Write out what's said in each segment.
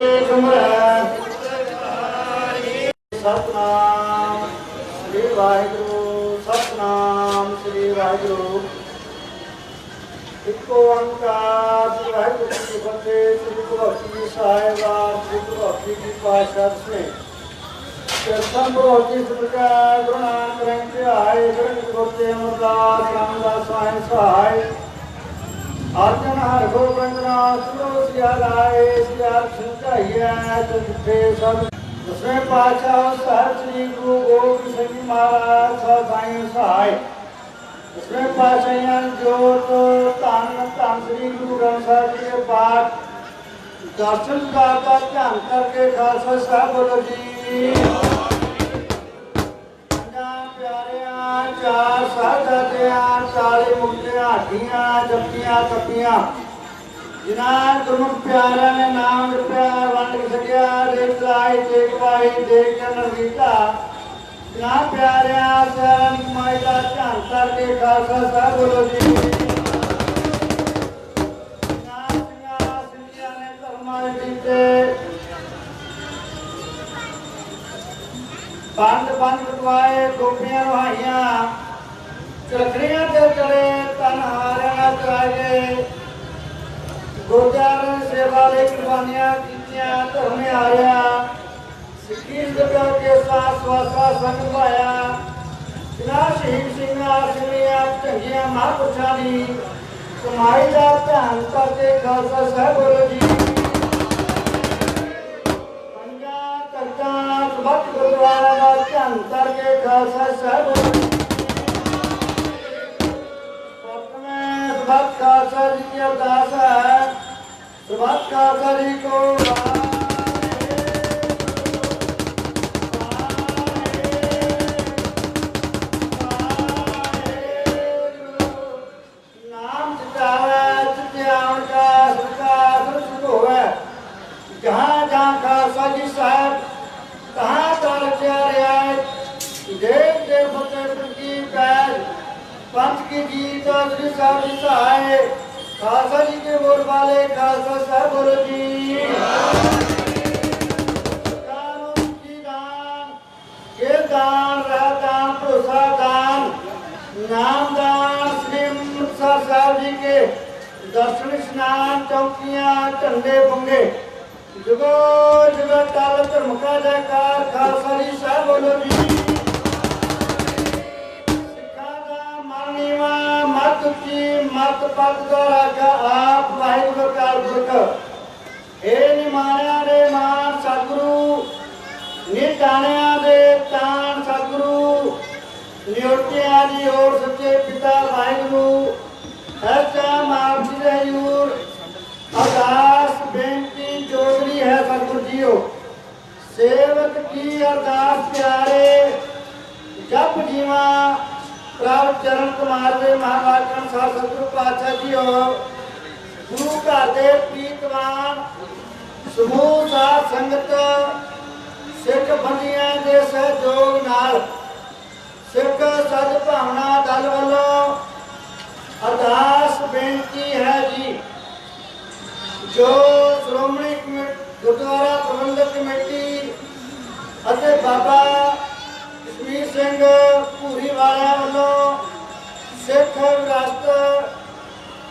Satnam Shri Waheguru Satnam Shri Waheguru eco ओंकार श्री वाहिगुरु जी फतेह। श्री गुरु हरकृष्ण साहिबा श्री गुरु हरकृष्ण जी पातशाह ने कृष्ण गुरु हरकृष्ण का गुरु नानक रंग आए गुरु गोते अमरदास रामदास स्वामी सहाय अर्जन हर गोविंद सुनो सियाराए सियार सुनचाइए चंद्रे सब दसवें पातशाह सहर श्री गुरु गोबिंद सिंह जी महाराज साई सहाय। दसवें पातशाह जोत धन धन श्री गुरु ग्रंथ साहिब जी के पाठ दर्शन का ध्यान करके खालसा साहब बोलो जी। चार साहबजादियां 40 मुक्तियां हाटियां जपियां तपियां जिन्हां गुरमुख प्यारा ने नाम जपया वंड सकिया देख लाई देख पाई देख के नरवीता जिन्हां प्यारियां सारा कमाई का ध्यान करके खालसा साहब बोलो जी। सिंधिया ने धर्मा जीते बंद बंद कटवाए गोपियां रुहाइयां चरखड़ियां ते चले तन हारियां चराए गुरुद्वारे सेवा ले कुर्बानियां कीतियां धर्म हारिया सिक्खी जगह के साथ स्वासा संग भाया जिन्हां शहीद सिंघां सिवियां चंगियां महापुरुषां दी कमाई का ध्यान करके खालसा साहब बोलो जी। भक्त गुरुद्वारा का ध्यान करके खालसा साहब भक्त खालसा जी की अरदास है। भक्त खालसा जी को नाम चितावे चित्यावन का सरकार सुख होवे जहाँ जहाँ खालसा जी साहब कहाँ तक रियायत देव देव फतेह की पैर पंथ की जीत श्री साहब जी सहाय खालसा जी के बोल वाले खालसा साहब बोलो जी। दान दान भरोसा दान नाम दान श्री अमृतसर साहब जी के दर्शन स्नान चौकियां झंडे बंगे जुगो जुगो ताल धर्म का जयकार खालसा जी साहब बोलो जी। सिखा दा मानीवा मत की मत पद का राजा आप वाहिगुरु का पुरख हे निमाणिया दे मान सतगुरु निताणिया दे तान सतगुरु नियोटिया दी और सच्चे पिता वाहिगुरु सच्चा मार्ग जी हजूर अरदास बेनती जोगरी है सतगुरु जीओ सेवक की अरदास प्यारे जप जीवा प्रभ चरण कुमार दे महाराजन साहब सतगुरु पातशाह जीओ गुरु घर दे प्रीतवान समूह साध संगत सिख बंदियां दे सहयोग नाल सिख सद भावना दल वालों अरदास बेनती है जी। जो श्रोमणी गुरुद्वारा प्रबंधक कमेटी ਅਤੇ बाबा कश्मीर सिंह ਭੂਰੀ ਵਾਲਿਆਂ ਵੱਲੋਂ ਸਿੱਖ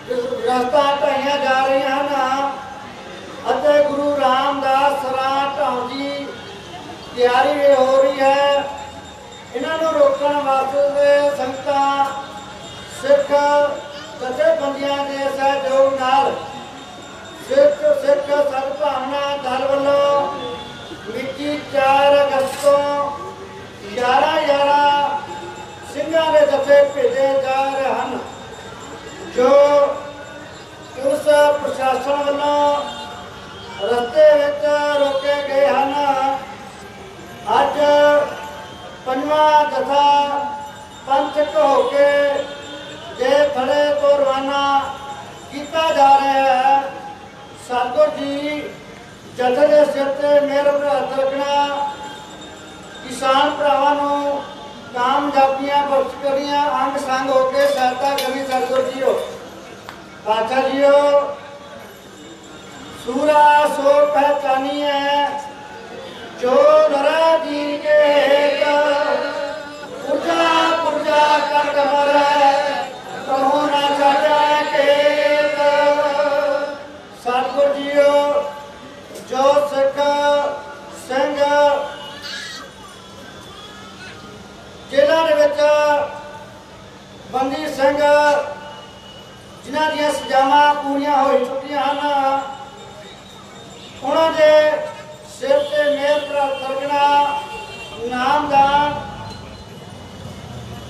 ਵਿਰਾਸਤਾਂ ਢਾਈਆਂ ਜਾ ਰਹੀਆਂ ਹਨ ਅਤੇ ਗੁਰੂ ਰਾਮਦਾਸ ਸਰਾਂ ਢਾਉਣ ਦੀ ਤਿਆਰੀ ਹੋ ਰਹੀ ਹੈ। ਇਹਨਾਂ ਨੂੰ ਰੋਕਣ ਵਾਸਤੇ ਸੰਗਤਾਂ ਸਿੱਖ ਜਥੇਬੰਦੀਆਂ ਦੇ ਸਹਿਯੋਗ ਨਾਲ सिख सिख सदभावना दल वालों मिति 4 अगस्त को 11 सिंघां दे जथे भेजे जा रहे हैं जो पुलिस प्रशासन वालों रस्ते विच रोके गए हैं। अज 5वां जथा पंथक होके जे थड़े तो रवाना किया जा रहा है। सतगुरु जी जथे के सिर से मेहर भरात रखना किसान भरावां कामयाबियां बख्श करियां अंग संग होकर सहायता करी सतगुरु जी हो पातशाह जी हो सूरा सो पहचानी है जो नरा दीन के पुरजा पुरजा कर कमर कहो ना चाचा के सतगुर जीओ जो सिख सिंह जेलों दे विच बंदी सिंह जिन्हां दीयां सजावां पूरीआं हो चुकीआं हन उन्होंने सिर से मेहर तरकना नामदान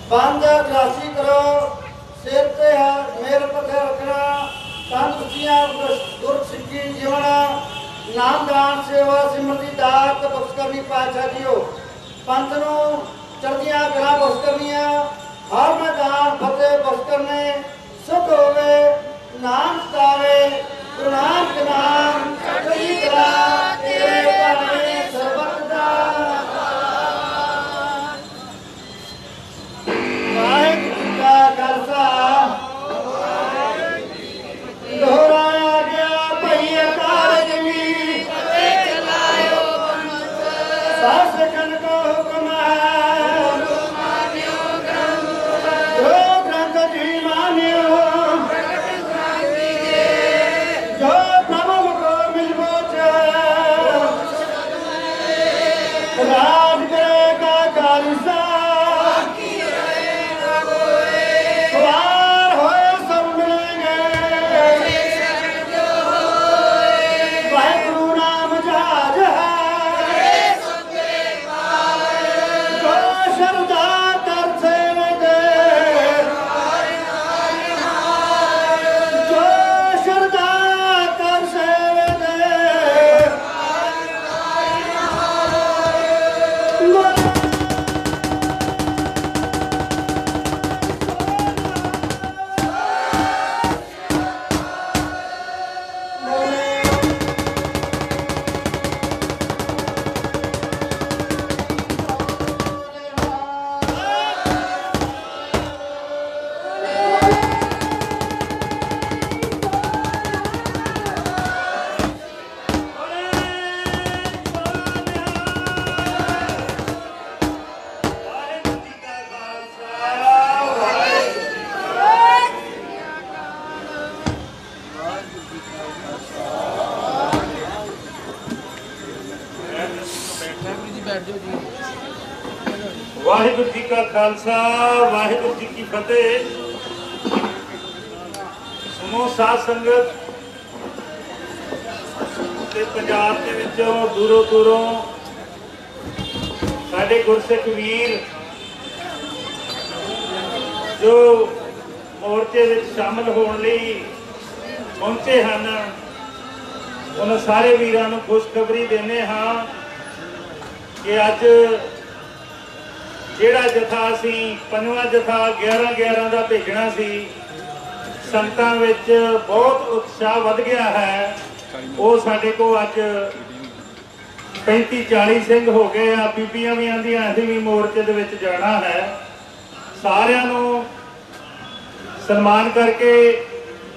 बंद ग्रासी करो सिर से मेहर पत्थर रखना तंदुरुस्तियां दुर्ग सिद्धि जीवन नामदान सेवा सिमरती दात बख्श करनी पातशाह जीओ पंथ नूं चढ़दियां कला बख्श करनियां हर मैदान फतेह बख्श करने सुख होवे नाम सतावे गुरु नानक नाम चढ़दी कला तेरे भावे सर्बत दा वाहिगुरू जी का खालसा दोहराया गया भई अकाल जमी चलायो सास खन को हुक्म है जो ग्रंथ जी मान्यो जो प्रभु को मिलबोच राज करेगा खालसा सवार होए सब मिलेंगे वाहिगुरू नाम जहाज है जो शरदा कर सेवे दे जो शरदा कर सेवे दे वाहिगुरू जी का खालसा वाहिगुरू जी की फतेह। सुनो साध संगत ते पंजाब दे विचों दूरों दूरों साडे गुरसिख वीर जो मोर्चे विच शामिल होने लई पहुंचे हन उन्हां सारे वीरां नूं खुशखबरी देने हाँ कि अज ਜਿਹੜਾ ਜਥਾ ਅਸੀਂ ਪੰਜਵਾਂ ਜਥਾ 11-11 ਦਾ ਭੇਜਣਾ ਸੀ ਸੰਗਤਾਂ ਵਿੱਚ ਬਹੁਤ ਉਤਸ਼ਾਹ ਵੱਧ ਗਿਆ ਹੈ। ਉਹ ਸਾਡੇ ਕੋਲ ਅੱਜ 35-40 ਸਿੰਘ ਹੋ ਗਏ ਆ। ਬੀਬੀਆਂ ਵੀ ਆਂਦੀਆਂ ਅਸੀਂ ਵੀ ਮੋਰਚੇ ਦੇ ਵਿੱਚ ਜਾਣਾ ਹੈ। ਸਾਰਿਆਂ ਨੂੰ ਸਨਮਾਨ ਕਰਕੇ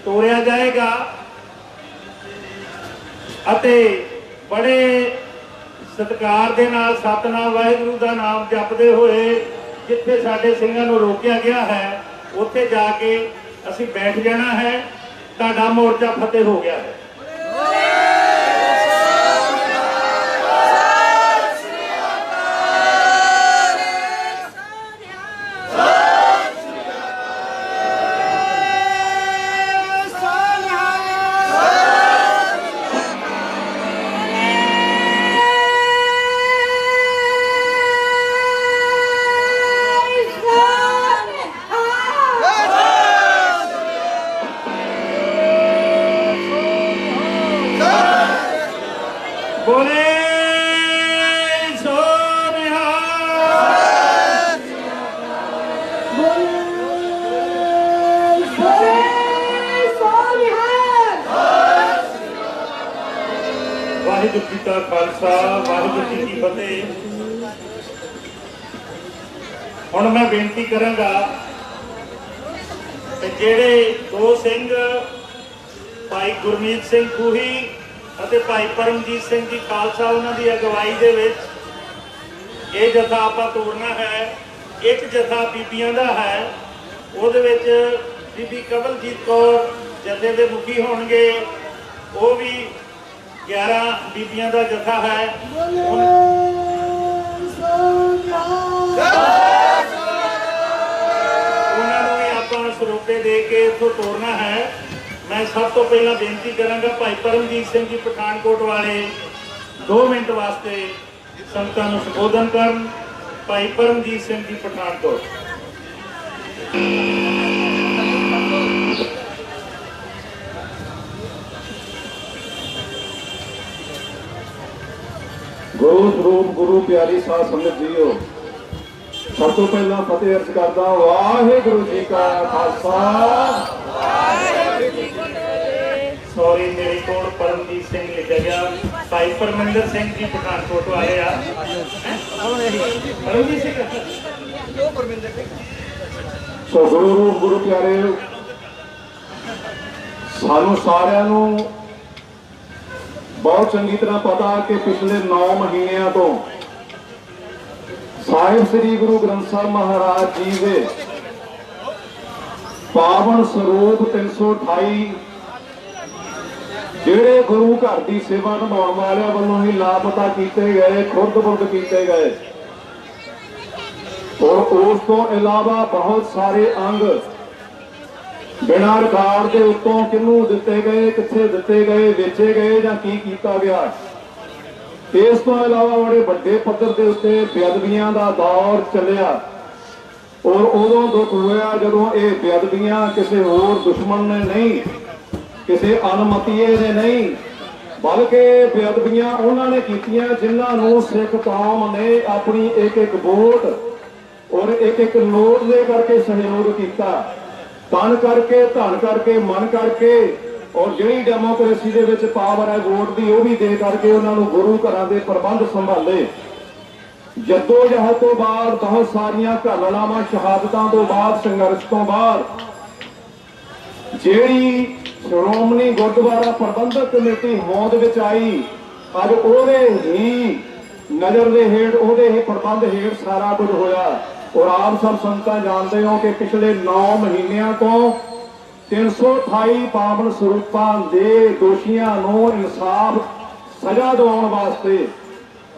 ਤੋਰਿਆ ਜਾਏਗਾ ਅਤੇ ਬੜੇ ਸਤਿਕਾਰ ਦੇ ਨਾਲ ਸਤਨਾਮ ਵਾਹਿਗੁਰੂ ਦਾ ਨਾਮ ਜਪਦੇ ਹੋਏ ਜਿੱਥੇ ਸਾਡੇ ਸਿੰਘਾਂ ਨੂੰ ਰੋਕਿਆ ਗਿਆ ਹੈ ਉੱਥੇ ਜਾ ਕੇ ਅਸੀਂ ਬੈਠ ਜਾਣਾ ਹੈ। ਤੁਹਾਡਾ ਮੋਰਚਾ ਫਤਿਹ ਹੋ ਗਿਆ ਹੈ। वाहिगुरू जी का खालसा वाहिगुरू जी की फतेह। हुण मैं बेनती करांगा कि जेड़े दो सिंह भाई गुरमीत सिंह खूही ਅਤੇ ਭਾਈ ਪਰਮਜੀਤ ਸਿੰਘ ਜੀ ਖਾਲਸਾ ਉਹਨਾਂ ਦੀ ਅਗਵਾਈ ਦੇ ਵਿੱਚ ਇਹ ਜਥਾ ਆਪਾਂ ਤੋਰਨਾ ਹੈ। ਇੱਕ ਜਥਾ ਬੀਬੀਆਂ ਦਾ ਹੈ, ਉਹਦੇ ਵਿੱਚ ਬੀਬੀ ਕਵਲਜੀਤ ਕੌਰ ਜਥੇ ਦੇ ਮੁਖੀ ਹੋਣਗੇ। ਉਹ ਵੀ 11 ਬੀਬੀਆਂ ਦਾ ਜਥਾ ਹੈ। ਉਹਨਾਂ ਨੂੰ ਵੀ ਆਪਾਂ ਸਰੋਪੇ ਦੇ ਕੇ ਇੱਥੋਂ ਤੋਰਨਾ ਹੈ। ਮੈਂ ਸਭ ਤੋਂ ਪਹਿਲਾਂ ਬੇਨਤੀ ਕਰਾਂਗਾ ਭਾਈ ਪਰਮਜੀਤ ਸਿੰਘ ਜੀ ਪਠਾਨਕੋਟ ਵਾਲੇ 2 ਮਿੰਟ ਵਾਸਤੇ ਸੰਗਤਾਂ ਨੂੰ ਸੰਬੋਧਨ ਕਰਨ। ਭਾਈ ਪਰਮਜੀਤ ਸਿੰਘ ਜੀ ਪਠਾਨਕੋਟ। ਗੁਰੂ ਸਰੂਪ ਗੁਰੂ ਪਿਆਰੀ ਸਾਧ ਸੰਗਤ ਜੀਓ, ਸਭ ਤੋਂ ਪਹਿਲਾਂ ਫਤਿਹ ਅਰਜ਼ ਕਰਦਾ ਵਾਹਿਗੁਰੂ ਜੀ ਕਾ ਖਾਲਸਾ ਵਾਹਿਗੁਰੂ ਜੀ ਕੀ ਫਤਿਹ। ਸੌਰੀ, ਮੇਰੇ ਕੋਲ ਪਰਮਜੀਤ ਸਿੰਘ ਲਿਖਿਆ ਗਿਆ। ਭਾਈ ਪਰਮਿੰਦਰ ਸਿੰਘ ਜੀ ਪਠਾਨਕੋਟ ਵਾਲੇ ਆ। ਪਰਮਜੀਤ ਸਿੰਘ ਸੋ ਗੁਰੂ ਰੂਪ ਗੁਰੂ ਪਿਆਰੇ, ਸਾਨੂੰ ਸਾਰਿਆਂ ਨੂੰ ਬਹੁਤ ਚੰਗੀ ਤਰ੍ਹਾਂ ਪਤਾ ਕਿ ਪਿਛਲੇ 9 ਮਹੀਨਿਆਂ ਤੋਂ ਸਾਹਿਬ ਸ੍ਰੀ ਗੁਰੂ ਗ੍ਰੰਥ ਸਾਹਿਬ ਮਹਾਰਾਜ ਜੀ ਦੇ ਪਾਵਨ ਸਰੂਪ 328 ਜਿਹੜੇ ਗੁਰੂ ਘਰ ਦੀ ਸੇਵਾ ਨਿਭਾਉਣ ਵਾਲਿਆਂ ਵੱਲੋਂ ਹੀ ਲਾਪਤਾ ਕੀਤੇ ਗਏ, ਖੁਰਦ-ਬੁਰਦ ਕੀਤੇ ਗਏ। ਔਰ ਉਸ ਤੋਂ ਇਲਾਵਾ ਬਹੁਤ ਸਾਰੇ ਅੰਗ ਬਿਨਾਂ ਰਿਕਾਰਡ ਦੇ ਉੱਤੋਂ ਕਿਹਨੂੰ ਦਿੱਤੇ ਗਏ, ਕਿੱਥੇ ਦਿੱਤੇ ਗਏ, ਵੇਚੇ ਗਏ ਜਾਂ ਕੀ ਕੀਤਾ ਗਿਆ। ਇਸ ਤੋਂ ਇਲਾਵਾ ਬੜੇ ਵੱਡੇ ਪੱਧਰ ਦੇ ਉੱਤੇ ਬੇਅਦਬੀਆਂ ਦਾ ਦੌਰ ਚੱਲਿਆ। ਔਰ ਉਦੋਂ ਦੁੱਖ ਹੋਇਆ ਜਦੋਂ ਇਹ ਬੇਅਦਬੀਆਂ ਕਿਸੇ ਹੋਰ ਦੁਸ਼ਮਣ ਨੇ ਨਹੀਂ, ਕਿਸੇ ਅਨਮਤੀਏ ਨੇ ਨਹੀਂ, ਬਲਕਿ ਬੇਅਦਬੀਆਂ ਉਹਨਾਂ ਨੇ ਕੀਤੀਆਂ ਜਿਨ੍ਹਾਂ ਨੂੰ ਸਿੱਖ ਕੌਮ ਨੇ ਆਪਣੀ ਇੱਕ ਵੋਟ ਔਰ ਇੱਕ ਨੋਟ ਦੇ ਕਰਕੇ ਸਹਿਯੋਗ ਕੀਤਾ। ਤਨ ਕਰਕੇ, ਧਨ ਕਰਕੇ, ਮਨ ਕਰਕੇ, ਔਰ ਜਿਹੜੀ ਡੈਮੋਕ੍ਰੇਸੀ ਦੇ ਵਿੱਚ ਪਾਵਰ ਹੈ ਵੋਟ ਦੀ, ਉਹ ਵੀ ਦੇ ਕਰਕੇ ਉਹਨਾਂ ਨੂੰ ਗੁਰੂ ਘਰਾਂ ਦੇ ਪ੍ਰਬੰਧ ਸੰਭਾਲੇ। ਜੱਦੋ-ਜਹਿਦ ਤੋਂ ਬਾਅਦ, ਬਹੁਤ ਸਾਰੀਆਂ ਘਾਲਣਾਵਾਂ, ਸ਼ਹਾਦਤਾਂ ਤੋਂ ਬਾਅਦ, ਸੰਘਰਸ਼ ਤੋਂ ਬਾਅਦ ਜਿਹੜੀ ਸ਼੍ਰੋਮਣੀ ਗੁਰਦੁਆਰਾ ਪ੍ਰਬੰਧਕ ਕਮੇਟੀ ਹੋਂਦ ਵਿੱਚ ਆਈ, ਅੱਜ ਉਹਦੇ ਹੀ ਨਜ਼ਰ ਦੇ ਹੇਠ, ਉਹਦੇ ਹੀ ਪ੍ਰਬੰਧ ਹੇਠ ਸਾਰਾ ਕੁਝ ਹੋਇਆ। ਔਰ ਆਪ ਸਭ ਸੰਗਤਾਂ ਜਾਣਦੇ ਹੋ ਕਿ ਪਿਛਲੇ 9 ਮਹੀਨਿਆਂ ਤੋਂ 328 ਪਾਵਨ ਸਰੂਪਾਂ ਦੇ ਦੋਸ਼ੀਆਂ ਨੂੰ ਇਨਸਾਫ ਸਜ਼ਾ ਦਿਵਾਉਣ ਵਾਸਤੇ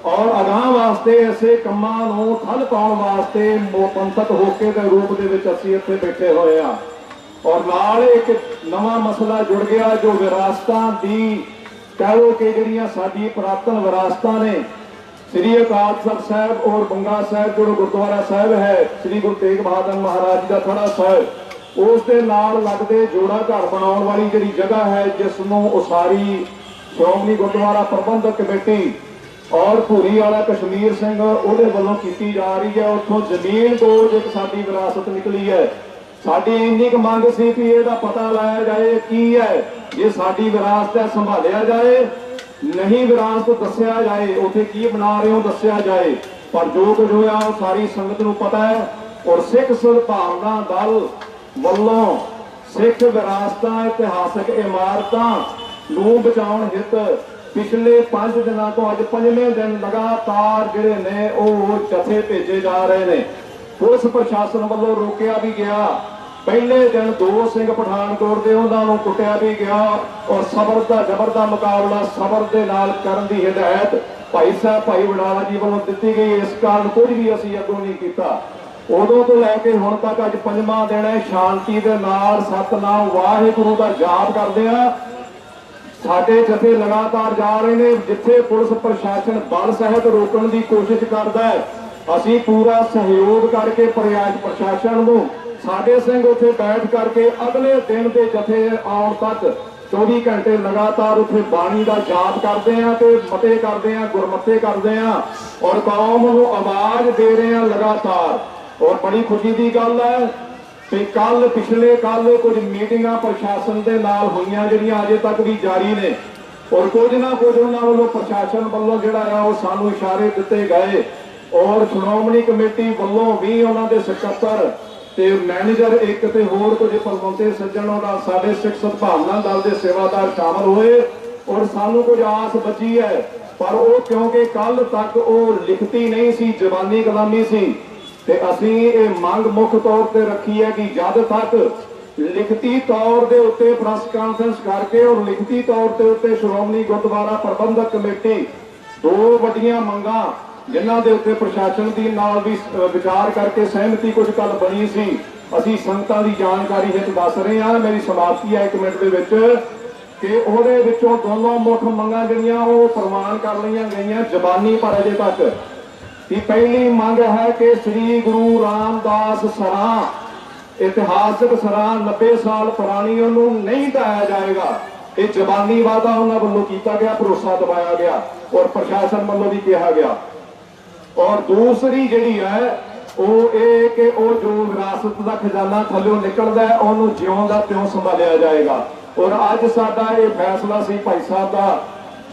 ਔਰ ਅਗਾਂਹ ਵਾਸਤੇ ਐਸੇ ਕੰਮਾਂ ਨੂੰ ਠੱਲ ਪਾਉਣ ਵਾਸਤੇ ਪੰਥਕ ਹੋਕੇ ਦੇ ਰੂਪ ਦੇ ਵਿੱਚ ਅਸੀਂ ਇੱਥੇ ਬੈਠੇ ਹੋਏ ਆ। ਔਰ ਨਾਲ ਇੱਕ ਨਵਾਂ ਮਸਲਾ ਜੁੜ ਗਿਆ ਜੋ ਵਿਰਾਸਤਾਂ ਦੀ, ਕਹਿ ਲਓ ਕਿ ਜਿਹੜੀਆਂ ਸਾਡੀ ਪੁਰਾਤਨ ਵਿਰਾਸਤਾਂ ਨੇ, ਸ੍ਰੀ ਅਕਾਲ ਤਖਤ ਸਾਹਿਬ ਔਰ ਬੰਗਾ ਸਾਹਿਬ ਜੋ ਗੁਰਦੁਆਰਾ ਸਾਹਿਬ ਹੈ, ਸ੍ਰੀ ਗੁਰੂ ਤੇਗ ਬਹਾਦਰ ਮਹਾਰਾਜ ਜੀ ਦਾ ਥੜਾ ਸਾਹਿਬ, ਉਸ ਦੇ ਨਾਲ ਲੱਗਦੇ ਜੋੜਾ ਘਰ ਬਣਾਉਣ ਵਾਲੀ ਜਿਹੜੀ ਜਗ੍ਹਾ ਹੈ, ਜਿਸ ਨੂੰ ਉਸਾਰੀ ਸ਼੍ਰੋਮਣੀ ਗੁਰਦੁਆਰਾ ਪ੍ਰਬੰਧਕ ਕਮੇਟੀ ਔਰ ਭੂਰੀ ਵਾਲਾ ਕਸ਼ਮੀਰ ਸਿੰਘ ਉਹਦੇ ਵੱਲੋਂ ਕੀਤੀ ਜਾ ਰਹੀ ਹੈ। ਉੱਥੋਂ ਜ਼ਮੀਨ ਤੋਂ ਇੱਕ ਸਾਡੀ ਵਿਰਾਸਤ ਨਿਕਲੀ ਹੈ। ਸਾਡੀ ਇੰਨੀ ਕੁ ਮੰਗ ਸੀ ਕਿ ਇਹਦਾ ਪਤਾ ਲਾਇਆ ਜਾਏ ਕੀ ਹੈ, ਜੇ ਸਾਡੀ ਵਿਰਾਸਤ ਹੈ ਸੰਭਾਲਿਆ ਜਾਏ, ਨਹੀਂ ਵਿਰਾਸਤ ਦੱਸਿਆ ਜਾਏ, ਉੱਥੇ ਕੀ ਬਣਾ ਰਹੇ ਹੋ ਦੱਸਿਆ ਜਾਏ। ਪਰ ਜੋ ਕੁਝ ਹੋਇਆ ਉਹ ਸਾਰੀ ਸੰਗਤ ਨੂੰ ਪਤਾ ਹੈ। ਔਰ ਸਿੱਖ ਸਦਭਾਵਨਾ ਦਲ ਵੱਲੋਂ ਸਿੱਖ ਵਿਰਾਸਤਾਂ, ਇਤਿਹਾਸਕ ਇਮਾਰਤਾਂ ਨੂੰ ਬਚਾਉਣ ਹਿੱਤ ਪਿਛਲੇ 5 ਦਿਨਾਂ ਤੋਂ ਅੱਜ 5ਵੇਂ ਦਿਨ ਲਗਾਤਾਰ ਜਿਹੜੇ ਨੇ ਉਹ ਜਥੇ ਭੇਜੇ ਜਾ ਰਹੇ ਨੇ। ਪੁਲਿਸ ਪ੍ਰਸ਼ਾਸਨ ਵੱਲੋਂ ਰੋਕਿਆ ਵੀ ਗਿਆ। ਪਹਿਲੇ ਦਿਨ 2 ਸਿੰਘ ਪਠਾਨਕੋਟ ਦੇ, ਉਹਨਾਂ ਨੂੰ ਕੁੱਟਿਆ ਵੀ ਗਿਆ ਔਰ ਸਬਰ ਦਾ ਜ਼ਬਰ ਦਾ ਮੁਕਾਬਲਾ ਸਬਰ ਦੇ ਨਾਲ ਕਰਨ ਦੀ ਹਦਾਇਤ ਭਾਈ ਸਾਹਿਬ ਭਾਈ ਵਡਾਲਾ ਜੀ ਵੱਲੋਂ ਦਿੱਤੀ ਗਈ। ਇਸ ਕਾਰਨ ਕੁਝ ਵੀ ਅਸੀਂ ਅੱਗੋਂ ਨਹੀਂ ਕੀਤਾ। ਉਦੋਂ ਤੋਂ ਲੈ ਕੇ ਹੁਣ ਤੱਕ ਅੱਜ 5ਵਾਂ ਦਿਨ ਹੈ, ਸ਼ਾਂਤੀ ਦੇ ਨਾਲ ਸਤਨਾਮ ਵਾਹਿਗੁਰੂ ਦਾ ਜਾਪ ਕਰਦੇ ਆ। ਸਾਡੇ ਜਥੇ ਲਗਾਤਾਰ ਜਾ ਰਹੇ ਨੇ। ਜਿੱਥੇ ਪੁਲਿਸ ਪ੍ਰਸ਼ਾਸਨ ਬਲ ਸਹਿਤ ਰੋਕਣ ਦੀ ਕੋਸ਼ਿਸ਼ ਕਰਦਾ ਹੈ, ਅਸੀਂ ਪੂਰਾ ਸਹਿਯੋਗ ਕਰਕੇ ਪ੍ਰਸ਼ਾਸਨ ਨੂੰ, ਸਾਡੇ ਸਿੰਘ ਉੱਥੇ ਬੈਠ ਕਰਕੇ ਅਗਲੇ ਦਿਨ ਦੇ ਜਥੇ ਆਉਣ ਤੱਕ 24 ਘੰਟੇ ਲਗਾਤਾਰ ਉੱਥੇ ਬਾਣੀ ਦਾ ਜਾਪ ਕਰਦੇ ਆ ਤੇ ਮਤੇ ਕਰਦੇ ਆ, ਗੁਰਮਤੇ ਕਰਦੇ ਆ ਔਰ ਕੌਮ ਨੂੰ ਆਵਾਜ਼ ਦੇ ਰਹੇ ਆ ਲਗਾਤਾਰ। ਔਰ ਬੜੀ ਖੁਸ਼ੀ ਦੀ ਗੱਲ ਹੈ ਕਿ ਪਿਛਲੇ ਕੱਲ ਕੁਝ ਮੀਟਿੰਗਾਂ ਪ੍ਰਸ਼ਾਸਨ ਦੇ ਨਾਲ ਹੋਈਆਂ ਜਿਹੜੀਆਂ ਅਜੇ ਤੱਕ ਵੀ ਜਾਰੀ ਨੇ। ਔਰ ਕੁਝ ਨਾ ਕੁਝ ਉਹਨਾਂ ਵੱਲੋਂ ਪ੍ਰਸ਼ਾਸਨ ਵੱਲੋਂ ਜਿਹੜਾ ਆ ਉਹ ਸਾਨੂੰ ਇਸ਼ਾਰੇ ਦਿੱਤੇ ਗਏ। ਔਰ ਸ਼੍ਰੋਮਣੀ ਕਮੇਟੀ ਵੱਲੋਂ ਵੀ ਉਹਨਾਂ ਦੇ ਸਕੱਤਰ ਤੇ ਮੈਨੇਜਰ ਇੱਕ ਤੇ ਹੋਰ ਕੁਝ ਪਰਮੰਤੇ ਸੱਜਣ ਉਹਨਾਂ ਸਾਡੇ ਸਿੱਖ ਸਦਭਾਵਨਾ ਦਲ ਦੇ ਸੇਵਾਦਾਰ ਸ਼ਾਮਲ ਹੋਏ ਔਰ ਸਾਨੂੰ ਕੁਝ ਆਸ ਬਚੀ ਹੈ, ਪਰ ਉਹ ਕਿਉਂਕਿ ਕੱਲ ਤੱਕ ਉਹ ਲਿਖਤੀ ਨਹੀਂ ਸੀ, ਜ਼ਬਾਨੀ ਕਲਾਮੀ ਸੀ, ਤੇ ਅਸੀਂ ਇਹ ਮੰਗ ਮੁੱਖ ਤੌਰ ਤੇ ਰੱਖੀ ਹੈ ਕਿ ਜਦ ਤੱਕ ਲਿਖਤੀ ਤੌਰ ਦੇ ਉੱਤੇ ਪ੍ਰੈਸ ਕਾਨਫਰੰਸ ਕਰਕੇ ਔਰ ਲਿਖਤੀ ਤੌਰ ਤੇ ਉੱਤੇ ਸ਼੍ਰੋਮਣੀ ਗੁਰਦੁਆਰਾ ਪ੍ਰਬੰਧਕ ਕਮੇਟੀ ਦੋ ਵੱਡੀਆਂ ਮੰਗਾਂ ਜਿਨ੍ਹਾਂ ਦੇ ਉੱਤੇ ਪ੍ਰਸ਼ਾਸਨ ਦੀ ਨਾਲ ਵੀ ਵਿਚਾਰ ਕਰਕੇ ਸਹਿਮਤੀ ਕੁਝ ਕੱਲ ਬਣੀ ਸੀ, ਅਸੀਂ ਸੰਗਤਾਂ ਦੀ ਜਾਣਕਾਰੀ ਹਿੱਤ ਦੱਸ ਰਹੇ ਹਾਂ। ਮੇਰੀ ਸਮਾਪਤੀ ਹੈ 1 ਮਿੰਟ ਦੇ ਵਿੱਚ ਕਿ ਉਹਦੇ ਵਿੱਚੋਂ ਦੋਨੋਂ ਮੁੱਖ ਮੰਗਾਂ ਜਿਹੜੀਆਂ ਉਹ ਪ੍ਰਵਾਨ ਕਰ ਲਈਆਂ ਗਈਆਂ ਜ਼ਬਾਨੀ, ਪਰ ਅਜੇ ਤੱਕ ਦੀ ਪਹਿਲੀ ਮੰਗ ਹੈ ਕਿ ਸ੍ਰੀ ਗੁਰੂ ਰਾਮਦਾਸ ਸਰਾਂ, ਇਤਿਹਾਸਕ ਸਰਾਂ 90 ਸਾਲ ਪੁਰਾਣੀ, ਉਹਨੂੰ ਨਹੀਂ ਢਾਇਆ ਜਾਏਗਾ। ਇਹ ਜ਼ਬਾਨੀ ਵਾਅਦਾ ਉਹਨਾਂ ਵੱਲੋਂ ਕੀਤਾ ਗਿਆ, ਭਰੋਸਾ ਦਿਵਾਇਆ ਗਿਆ ਔਰ ਪ੍ਰਸ਼ਾਸਨ ਵੱਲੋਂ ਵੀ ਕਿਹਾ ਗਿਆ। ਔਰ ਦੂਸਰੀ ਜਿਹੜੀ ਹੈ ਉਹ ਇਹ ਕਿ ਉਹ ਜੋ ਵਿਰਾਸਤ ਦਾ ਖਜ਼ਾਨਾ ਥੱਲਿਓਂ ਨਿਕਲਦਾ ਹੈ ਉਹਨੂੰ ਜਿਉਂ ਦਾ ਤਿਉਂ ਸੰਭਾਲਿਆ ਜਾਏਗਾ। ਔਰ ਅੱਜ ਸਾਡਾ ਇਹ ਫੈਸਲਾ ਸੀ ਭਾਈ ਸਾਹਿਬ ਦਾ,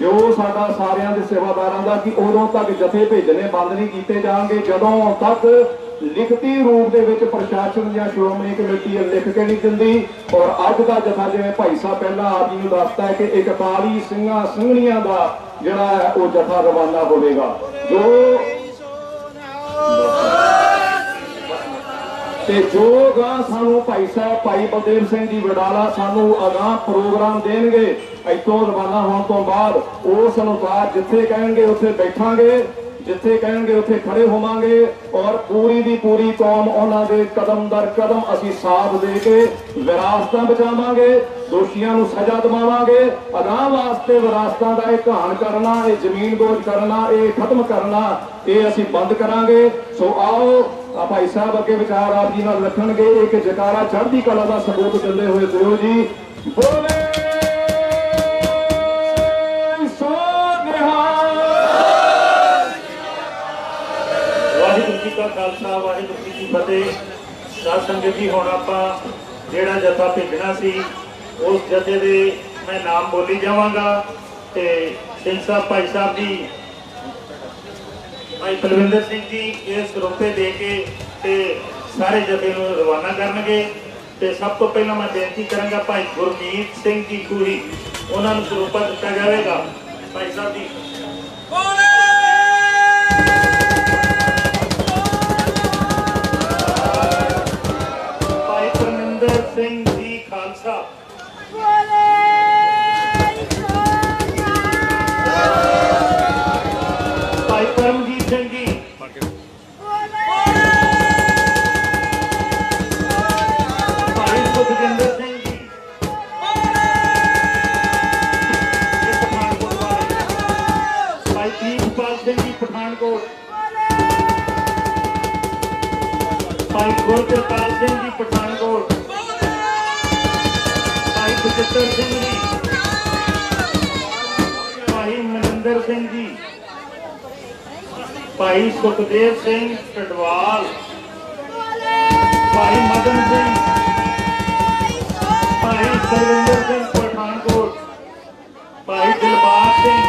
ਜੋ ਸਾਡਾ ਸਾਰਿਆਂ ਦੇ ਸੇਵਾਦਾਰਾਂ ਦਾ, ਕਿ ਉਦੋਂ ਤੱਕ ਜਥੇ ਭੇਜਣੇ ਬੰਦ ਨਹੀਂ ਕੀਤੇ ਜਾਣਗੇ ਜਦੋਂ ਤੱਕ ਲਿਖਤੀ ਰੂਪ ਦੇ ਵਿੱਚ ਪ੍ਰਸ਼ਾਸਨ ਜਾਂ ਸ਼੍ਰੋਮਣੀ ਕਮੇਟੀ ਲਿਖ ਕੇ ਨਹੀਂ ਦਿੰਦੀ। ਔਰ ਅੱਜ ਦਾ ਜਥਾ ਜਿਵੇਂ ਭਾਈ ਸਾਹਿਬ ਪਹਿਲਾਂ ਆਪ ਜੀ ਨੂੰ ਦੱਸਦਾ ਹੈ ਕਿ 41 ਸਿੰਘਾਂ ਸਿੰਘਣੀਆਂ ਦਾ ਜਿਹੜਾ ਹੈ ਉਹ ਜਥਾ ਰਵਾਨਾ ਹੋਵੇਗਾ, ਜੋ ਗਾਂ ਸਾਨੂੰ ਭਾਈ ਸਾਹਿਬ ਭਾਈ ਬਲਦੇਵ ਸਿੰਘ ਜੀ ਵਡਾਲਾ ਸਾਨੂੰ ਅਗਾਂਹ ਪ੍ਰੋਗਰਾਮ ਦੇਣਗੇ ਇੱਥੋਂ ਰਵਾਨਾ ਹੋਣ ਤੋਂ ਬਾਅਦ, ਉਸ ਅਨੁਸਾਰ ਜਿੱਥੇ ਕਹਿਣਗੇ ਉੱਥੇ ਬੈਠਾਂਗੇ, ਜਿੱਥੇ ਕਹਿਣਗੇ ਉੱਥੇ ਖੜੇ ਹੋਵਾਂਗੇ ਔਰ ਪੂਰੀ ਦੀ ਪੂਰੀ ਕੌਮ ਉਹਨਾਂ ਦੇ ਕਦਮ ਦਰ ਕਦਮ ਅਸੀਂ ਸਾਥ ਦੇ ਕੇ ਵਿਰਾਸਤਾਂ ਬਚਾਵਾਂਗੇ, ਦੋਸ਼ੀਆਂ ਨੂੰ ਸਜ਼ਾ ਦਿਵਾਵਾਂਗੇ। ਅਗਾਂਹ ਵਾਸਤੇ ਵਿਰਾਸਤਾਂ ਦਾ ਇਹ ਘਾਣ ਕਰਨਾ, ਇਹ ਜ਼ਮੀਨ ਦੋਜ਼ ਕਰਨਾ, ਇਹ ਖਤਮ ਕਰਨਾ, ਇਹ ਅਸੀਂ ਬੰਦ ਕਰਾਂਗੇ। ਸੋ ਆਓ ਭਾਈ ਸਾਹਿਬ ਅੱਗੇ ਵਿਚਾਰ ਆਪ ਜੀ ਨਾਲ ਰੱਖਣਗੇ। ਇੱਕ ਜਕਾਰਾ ਚੜ੍ਹਦੀ ਕਲਾ ਦਾ ਸਬੂਤ ਦਿੰਦੇ ਹੋਏ ਦਿਓ ਜੀ, ਬੋਲੇ ਸੋ ਨਿਹਾਲ। ਵਾਹਿਗੁਰੂ ਜੀ ਕਾ ਖਾਲਸਾ, ਵਾਹਿਗੁਰੂ ਜੀ ਕੀ ਫਤਿਹ। ਸਾਧ ਸੰਗਤ ਜੀ, ਹੁਣ ਆਪਾਂ ਜਿਹੜਾ ਜਥਾ ਭੇਜਣਾ ਸੀ ਉਸ ਜਥੇ ਦੇ ਮੈਂ ਨਾਮ ਬੋਲੀ ਜਾਵਾਂਗਾ ਤੇ ਸਿੰਘ ਸਾਹਿਬ ਭਾਈ ਸਾਹਿਬ ਜੀ ਭਾਈ ਬਲਵਿੰਦਰ ਸਿੰਘ ਜੀ ਇਸ ਰੁਪਏ ਦੇ ਕੇ ਤੇ ਸਾਰੇ ਜਥੇ ਨੂੰ ਰਵਾਨਾ ਕਰਨਗੇ। ਤੇ ਸਭ ਤੋਂ ਪਹਿਲਾਂ ਮੈਂ ਬੇਨਤੀ ਕਰਾਂਗਾ ਭਾਈ ਗੁਰਮੀਤ ਸਿੰਘ ਜੀ ਖੂਹੀ, ਉਹਨਾਂ ਨੂੰ ਸਰੂਪਾ ਦਿੱਤਾ ਜਾਵੇਗਾ। ਭਾਈ ਸਾਹਿਬ ਜੀ ਭਾਈ ਪਰਮਿੰਦਰ ਸਿੰਘ ਜੀ ਖਾਲਸਾ, ਭਾਈ ਪਰਮਜੀਤ ਸਿੰਘ ਜੀ, ਭਾਈ ਸੁਖਜਿੰਦਰ ਸਿੰਘ ਜੀ, ਇਹ ਪਠਾਨਕੋਟ ਵਾਲੇ, ਭਾਈ ਦੀਪਪਾਲ ਸਿੰਘ ਜੀ ਪਠਾਨਕੋਟ, ਭਾਈ ਗੁਰਪ੍ਰਤਾਪ ਸਿੰਘ ਜੀ ਪਠਾਨਕੋਟ, ਭਾਈ ਬਚਿੱਤਰ ਸਿੰਘ ਜੀ, ਭਾਈ ਮਨਿੰਦਰ ਸਿੰਘ ਜੀ, ਭਾਈ ਸੁਖਦੇਵ ਸਿੰਘ ਟਡਵਾਲ, ਭਾਈ ਮਦਨ ਸਿੰਘ, ਭਾਈ ਸਰਵਿੰਦਰ ਸਿੰਘ ਪਠਾਨਕੋਟ, ਭਾਈ ਦਿਲਬਾਗ ਸਿੰਘ,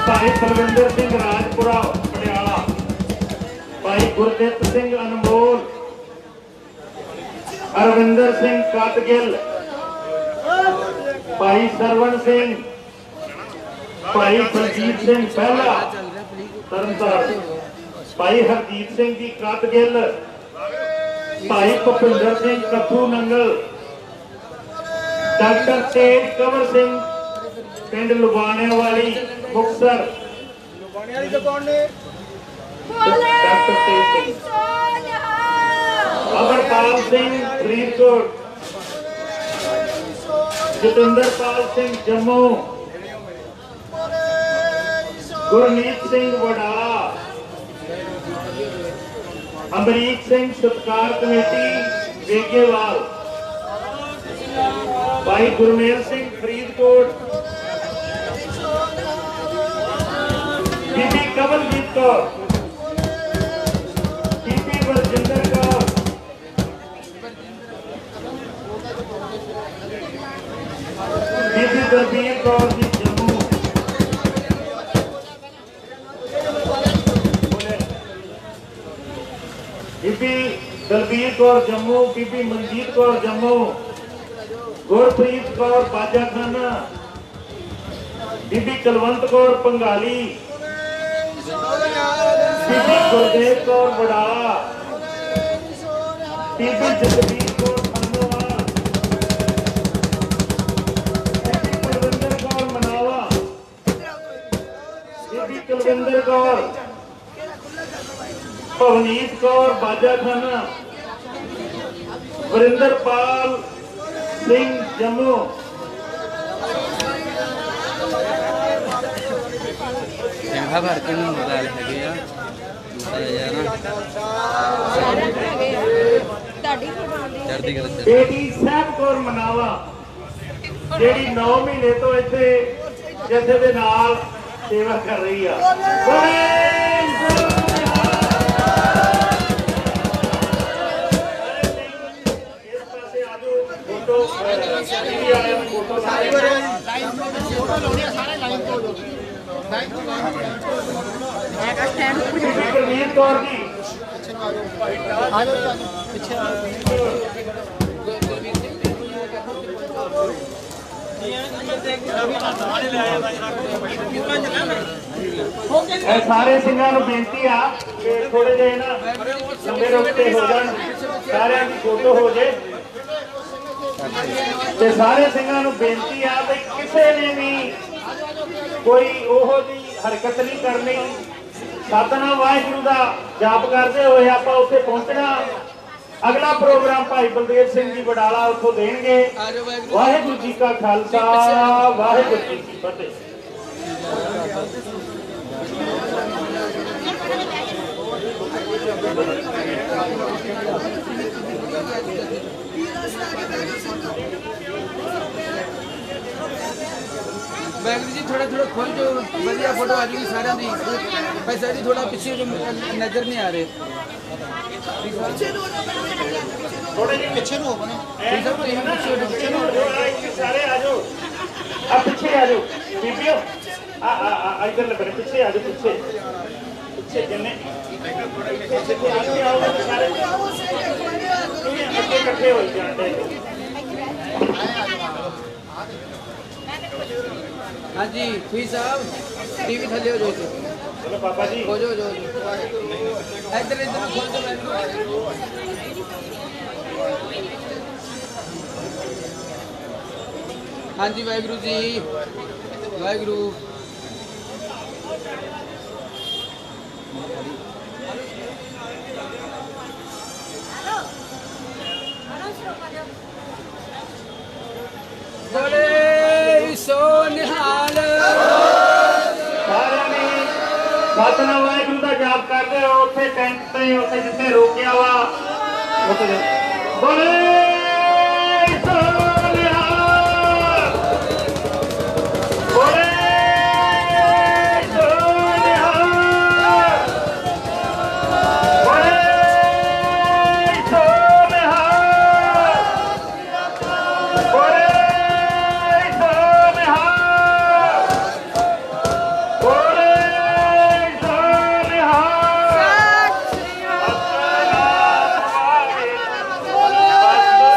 ਭਾਈ ਸਰਵਿੰਦਰ ਸਿੰਘ ਰਾਜਪੁਰਾ ਪਟਿਆਲਾ, ਭਾਈ ਗੁਰਦਿੱਤ ਸਿੰਘ ਅਨਮੋਲ, ਅਰਵਿੰਦਰ ਸਿੰਘ ਕਾਤਗਿਲ, ਭਾਈ ਸਰਵਣ ਸਿੰਘ, ਭਾਈ ਬਲਜੀਤ ਸਿੰਘ ਪਹਿਲਾ ਤਰਨਤਾਰਨ, ਭਾਈ ਹਰਜੀਤ ਸਿੰਘ ਜੀ ਕਾਤਗਿਲ, ਭਾਈ ਭੁਪਿੰਦਰ ਸਿੰਘ ਕੱਥੂ ਨੰਗਲ, ਡਾਕਟਰ ਤੇਜ ਕੰਵਰ ਸਿੰਘ ਪਿੰਡ ਲੁਬਾਣਿਆਂ ਵਾਲੀ ਮੁਕਤਸਰ, ਡਾਕਟਰ ਤੇਜ ਸਿੰਘ, ਅਮਰਪਾਲ ਸਿੰਘ ਫਰੀਦਕੋਟ, ਜਤਿੰਦਰਪਾਲ ਸਿੰਘ ਜੰਮੂ, ਗੁਰਮੀਤ ਸਿੰਘ ਵਡਾਲਾ, ਅਮਰੀਕ ਸਿੰਘ ਸਤਕਾਰ ਕਮੇਟੀ ਵੇਗੇਵਾਲ, ਭਾਈ ਗੁਰਮੇਲ ਸਿੰਘ ਫਰੀਦਕੋਟ, ਬੀਬੀ ਕਮਲਜੀਤ ਕੌਰ, ਬੀਬੀ ਵਰਜਿੰਦਰ ਕੌਰ, ਬੀਬੀ ਦਲਬੀਰ ਕੌਰ ਜੀ ਜੰਮੂ, ਬੀਬੀ ਦਲਬੀਰ ਕੌਰ ਜੰਮੂ, ਬੀਬੀ ਮਨਜੀਤ ਕੌਰ ਜੰਮੂ, ਗੁਰਪ੍ਰੀਤ ਕੌਰ ਬਾਜਾ ਖਾਨਾ, ਬੀਬੀ ਕੁਲਵੰਤ ਕੌਰ ਪੰਗਾਲੀ, ਬੀਬੀ ਗੁਰਦੇਵ ਕੌਰ ਬੜਾਲਾ, ਬੀਬੀ ਜਸਵੀਰ ਕੌਰ ਖੰਡੋਵਾਲ, ਬੀਬੀ ਕੁਲਵਿੰਦਰ ਕੌਰ ਮਨਾਵਾ, ਬੀਬੀ ਕੁਲਵਿੰਦਰ ਕੌਰ, ਭਵਨੀਤ ਕੌਰ ਬਾਜਾ ਖਾਨਾ, ਵਰਿੰਦਰਪਾਲ ਸਿੰਘ ਜੰਮੂ, ਸਿੰਘਾ ਭਰ ਕੇ ਨੂੰ ਮੋਬਾਈਲ ਹੈਗੇ ਆ ਚੜ੍ਹਦੀ ਕਲਾ ਚ ਬੇਟੀ ਸਾਹਿਬ ਕੌਰ ਮਨਾਵਾ, ਜਿਹੜੀ 9 ਮਹੀਨੇ ਤੋਂ ਇੱਥੇ ਜਥੇ ਦੇ ਨਾਲ ਸੇਵਾ ਕਰ ਰਹੀ ਆ। ਇਸ ਪਾਸੇ ਆ ਜਾਓ, ਫੋਟੋ ਟੀਵੀ ਵਾਲਿਆਂ ਨੂੰ ਫੋਟੋ ਸਾਰੇ ਗੁਰਮੀਤ ਕੌਰ ਜੀ ਇਹ ਸਾਰੇ ਸਿੰਘਾਂ ਨੂੰ ਬੇਨਤੀ ਆ ਕਿ ਥੋੜੇ ਜਿਹੇ ਨਾ ਲੰਬੇ ਰੁੱਖ ਤੇ ਹੋ ਜਾਣ, ਸਾਰਿਆਂ ਦੀ ਫੋਟੋ ਹੋ ਜੇ। ਤੇ ਸਾਰੇ ਸਿੰਘਾਂ ਨੂੰ ਬੇਨਤੀ ਆ ਵੀ ਕਿਸੇ ਨੇ ਵੀ ਕੋਈ ਉਹੋ ਜਿਹੀ ਹਰਕਤ ਨਹੀਂ ਕਰਨੀ। ਸਤਿਨਾਮ ਵਾਹਿਗੁਰੂ ਦਾ ਜਾਪ ਕਰਦੇ ਹੋਏ ਆਪਾਂ ਉੱਥੇ ਪਹੁੰਚਣਾ। ਅਗਲਾ ਪ੍ਰੋਗਰਾਮ ਭਾਈ ਬਲਦੇਵ ਸਿੰਘ ਜੀ ਬਡਾਲਾ ਉੱਥੋਂ ਦੇਣਗੇ। ਵਾਹਿਗੁਰੂ ਜੀ ਕਾ ਖਾਲਸਾ, ਵਾਹਿਗੁਰੂ ਜੀ ਕੀ ਫਤਿਹ। ਵਾਹਿਗੁਰੂ ਜੀ ਥੋੜਾ ਥੋੜਾ ਖੋਲ ਜੋ ਵਧੀਆ ਫੋਟੋ ਆ ਜੂਗੀ ਸਾਰਿਆਂ ਦੀ। ਪੈਸਾ ਜੀ ਥੋੜਾ ਪਿੱਛੇ ਜੋ ਨਜ਼ਰ ਨਹੀਂ ਆ ਰਹੇ। ਥੋੜੇ ਜਿਹੇ ਪਿੱਛੇ ਨੂੰ ਹੋ ਨਾ, ਪਿੱਛੇ ਨੂੰ ਸਾਰੇ ਆ ਜਾਓ, ਆ ਪਿੱਛੇ ਆ ਜਾਓ ਬੀਬੀਓ, ਆ ਇਧਰ ਲੱਗੇ ਪਿੱਛੇ ਆ ਜਾਓ, ਪਿੱਛੇ ਪਿੱਛੇ ਜਿੰਨੇ ਅੱਗੇ ਆਓਗੇ ਸਾਰੇ ਅੱਗੇ ਇਕੱਠੇ ਹੋ ਜਾਂਦੇ। हाँ जी फी साहब टीवी थले हो जाओ चलो पापा जी हो जाओ इधर इधर खोल दो हाँ जी वाहिगुरु जी वाहिगुरु बोले सो निहाल ਸਾਰਿਆਂ ਨੇ ਸਤਿਨਾਮ ਵਾਹਿਗੁਰੂ ਦਾ ਜਾਪ ਕਰਦੇ ਹੋ। ਉੱਥੇ ਟੈਂਟ ਤੇ ਉੱਥੇ ਜਿੱਥੇ ਰੋਕਿਆ ਵਾ ਉੱਥੇ ਬੋਲੇ ਸੋ ਨਿਹਾਲ, ਬੋਲੇ ਸੋ ਨਿਹਾਲ, ਬੋਲੇ ਸੋ ਨਿਹਾਲ, ਬੋਲੇ ਸੋ ਨਿਹਾਲ, ਬੋਲੇ ਸੋ ਨਿਹਾਲ। ਸਤਿਨਾਮ ਵਾਹਿਗੁਰੂ।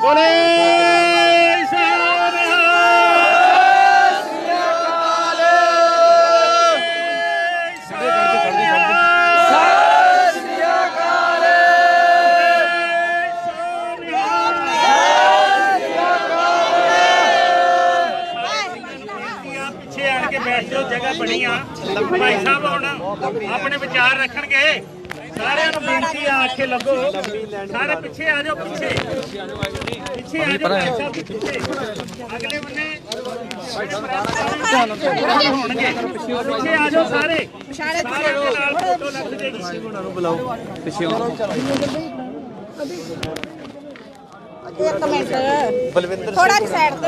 ਬੋਲੇ ਸੋਨਿਹਾਲ। ਪਿੱਛੇ ਆਣ ਕੇ ਬੈਠ ਜਾਓ, ਜਗ੍ਹਾ ਬਣੀ ਆ। ਭਾਈ ਸਾਹਿਬ ਹੁਣ ਆਪਣੇ ਵਿਚਾਰ ਰੱਖਣਗੇ। ਸਾਰਿਆਂ ਨੂੰ ਬੇਨਤੀ ਆ, ਆਖੇ ਲੱਗੋ, ਸਾਰੇ ਪਿੱਛੇ ਆ ਜਾਓ, ਪਿੱਛੇ ਪਿੱਛੇ ਆ ਜਾਓ ਭਾਈ ਸਾਹਿਬ, ਪਿੱਛੇ ਅਗਲੇ ਬੰਨੇ ਹੋਣਗੇ, ਪਿੱਛੇ ਆ ਜਾਓ ਸਾਰੇ, ਸਾਰਿਆਂ ਦੇ ਨਾਲ ਫੋਟੋ ਲੱਗ ਜਾਏਗੀ। ਉਹਨਾਂ ਨੂੰ ਬੁਲਾਓ ਪਿੱਛੇ। ਇੱਕ ਮਿੰਟ ਬਲਵਿੰਦਰ ਥੋੜਾ ਜਿਹਾ ਸਾਈਡ ਤੇ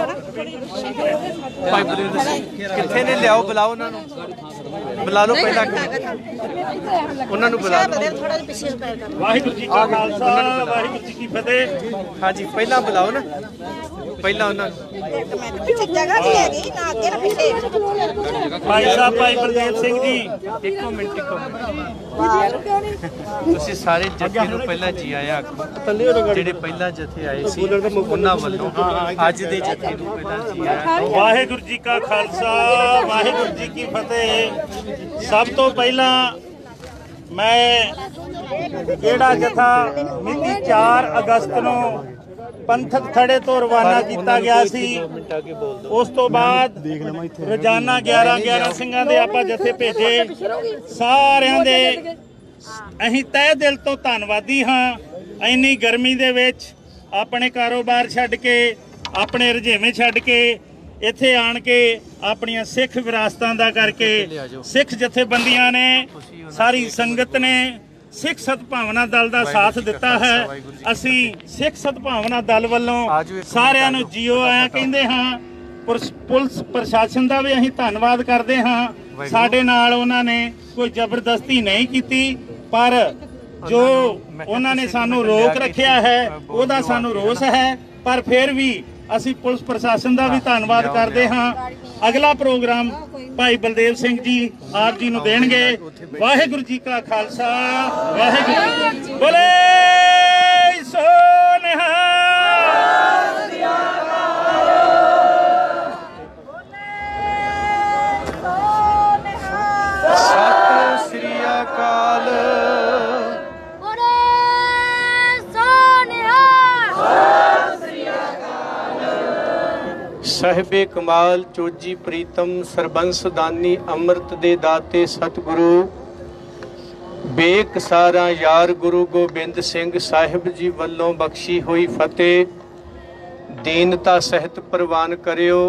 ਭਾਈ ਬਲਵਿੰਦਰ ਸਿੰਘ ਕਿੱਥੇ ਨੇ? ਲਿਆਓ, ਬੁਲਾਓ ਉਹਨਾਂ ਨੂੰ, ਬੁਲਾ ਲਓ ਪਹਿਲਾਂ ਉਹਨਾਂ ਨੂੰ ਬੁਲਾ ਲਓ। ਥੋੜਾ ਜਿਹਾ ਪਿੱਛੇ ਪੈਰ ਕਰ। ਵਾਹਿਗੁਰੂ ਜੀ ਕਾ ਖਾਲਸਾ, ਵਾਹਿਗੁਰੂ ਜੀ ਕੀ ਫਤਿਹ। ਹਾਂਜੀ, ਪਹਿਲਾਂ ਬੁਲਾਓ ਨਾ, ਪਹਿਲਾਂ ਉਹਨਾਂ ਨੂੰ। ਇੱਕ ਮਿੰਟ ਪਿੱਛੇ ਜਗ੍ਹਾ ਵੀ ਹੈਗੀ ਨਾ, ਅੱਗੇ ਨਾ ਪਿੱਛੇ। ਭਾਈ ਸਾਹਿਬ ਭਾਈ ਬਲਦੇਵ ਸਿੰਘ ਜੀ, ਇੱਕੋ ਮਿੰਟ ਤੁਸੀਂ ਸਾਰੇ ਜਥੇ ਨੂੰ ਪਹਿਲਾਂ ਜੀ ਆਇਆਂ ਆਖੋ। ਜਿਹੜੇ ਪਹਿਲਾਂ ਜਥੇ ਆਏ ਸੀ ਉਹਨਾਂ ਵੱਲੋਂ ਅੱਜ ਦੇ ਜਥੇ ਨੂੰ ਪਹਿਲਾਂ ਜੀ ਆਇਆਂ। ਵਾਹਿਗੁਰੂ ਜੀ ਕਾ ਖਾਲਸਾ, ਵਾਹਿਗੁਰੂ ਜੀ ਕੀ ਫਤਿਹ। ਸਭ ਤੋਂ ਪਹਿਲਾਂ ਮੈਂ ਜਿਹੜਾ ਜਥਾ ਮਿਤੀ 4 ਅਗਸਤ ਨੂੰ ਪੰਥਕ ਥੜੇ ਤੋਂ ਰਵਾਨਾ ਕੀਤਾ ਗਿਆ ਸੀ, ਉਸ ਤੋਂ ਬਾਅਦ ਰੋਜ਼ਾਨਾ 11 ਸਿੰਘਾਂ ਦੇ ਆਪਾਂ ਜਥੇ ਭੇਜੇ। ਸਾਰਿਆਂ ਦੇ ਅਸੀਂ ਤਹਿ ਦਿਲ ਤੋਂ ਧੰਨਵਾਦੀ ਹਾਂ। ਇੰਨੀ ਗਰਮੀ ਦੇ ਵਿੱਚ ਆਪਣੇ ਕਾਰੋਬਾਰ ਛੱਡ ਕੇ, ਆਪਣੇ ਰੁਝੇਵੇਂ ਛੱਡ ਕੇ ਇੱਥੇ ਆਣ ਕੇ ਆਪਣੀਆਂ ਸਿੱਖ ਵਿਰਾਸਤਾਂ ਦਾ ਕਰਕੇ ਸਿੱਖ ਜਥੇਬੰਦੀਆਂ ਨੇ, ਸਾਰੀ ਸੰਗਤ ਨੇ ਸਿੱਖ ਸਦਭਾਵਨਾ ਦਲ ਦਾ ਸਾਥ ਦਿੱਤਾ ਹੈ। ਅਸੀਂ ਸਿੱਖ ਸਦਭਾਵਨਾ ਦਲ ਵੱਲੋਂ ਸਾਰਿਆਂ ਨੂੰ ਜੀਓ ਆਇਆ ਕਹਿੰਦੇ ਹਾਂ। ਪੁਲਿਸ ਪ੍ਰਸ਼ਾਸਨ ਦਾ ਵੀ ਅਸੀਂ ਧੰਨਵਾਦ ਕਰਦੇ ਹਾਂ। ਸਾਡੇ ਨਾਲ ਉਹਨਾਂ ਨੇ ਕੋਈ ਜ਼ਬਰਦਸਤੀ ਨਹੀਂ ਕੀਤੀ, ਪਰ ਜੋ ਉਹਨਾਂ ਨੇ ਸਾਨੂੰ ਰੋਕ ਰੱਖਿਆ ਹੈ ਉਹਦਾ ਸਾਨੂੰ ਰੋਸ ਹੈ। ਪਰ ਫਿਰ ਵੀ ਅਸੀਂ ਪੁਲਿਸ ਪ੍ਰਸ਼ਾਸਨ ਦਾ ਵੀ ਧੰਨਵਾਦ ਕਰਦੇ ਹਾਂ। ਅਗਲਾ ਪ੍ਰੋਗਰਾਮ ਭਾਈ ਬਲਦੇਵ ਸਿੰਘ ਜੀ ਆਪ ਜੀ ਨੂੰ ਦੇਣਗੇ। ਵਾਹਿਗੁਰੂ ਜੀ ਕਾ ਖਾਲਸਾ, ਵਾਹਿਗੁਰੂ ਜੀ ਬੋਲੇ ਸੋਨਿਹਾਲ। ਸਤਿ ਸ੍ਰੀ ਅਕਾਲ। ਸਾਹਿਬੇ ਕਮਾਲ ਚੋਜੀ ਪ੍ਰੀਤਮ ਸਰਬੰਸ ਦਾਨੀ ਅੰਮ੍ਰਿਤ ਦੇ ਦਾਤੇ ਸਤਿਗੁਰੂ ਬੇਕ ਸਾਰਾ ਯਾਰ ਗੁਰੂ ਗੋਬਿੰਦ ਸਿੰਘ ਸਾਹਿਬ ਜੀ ਵੱਲੋਂ ਬਖਸ਼ੀ ਹੋਈ ਫਤਿਹ ਦੀਨਤਾ ਸਹਿਤ ਪ੍ਰਵਾਨ ਕਰਿਓ।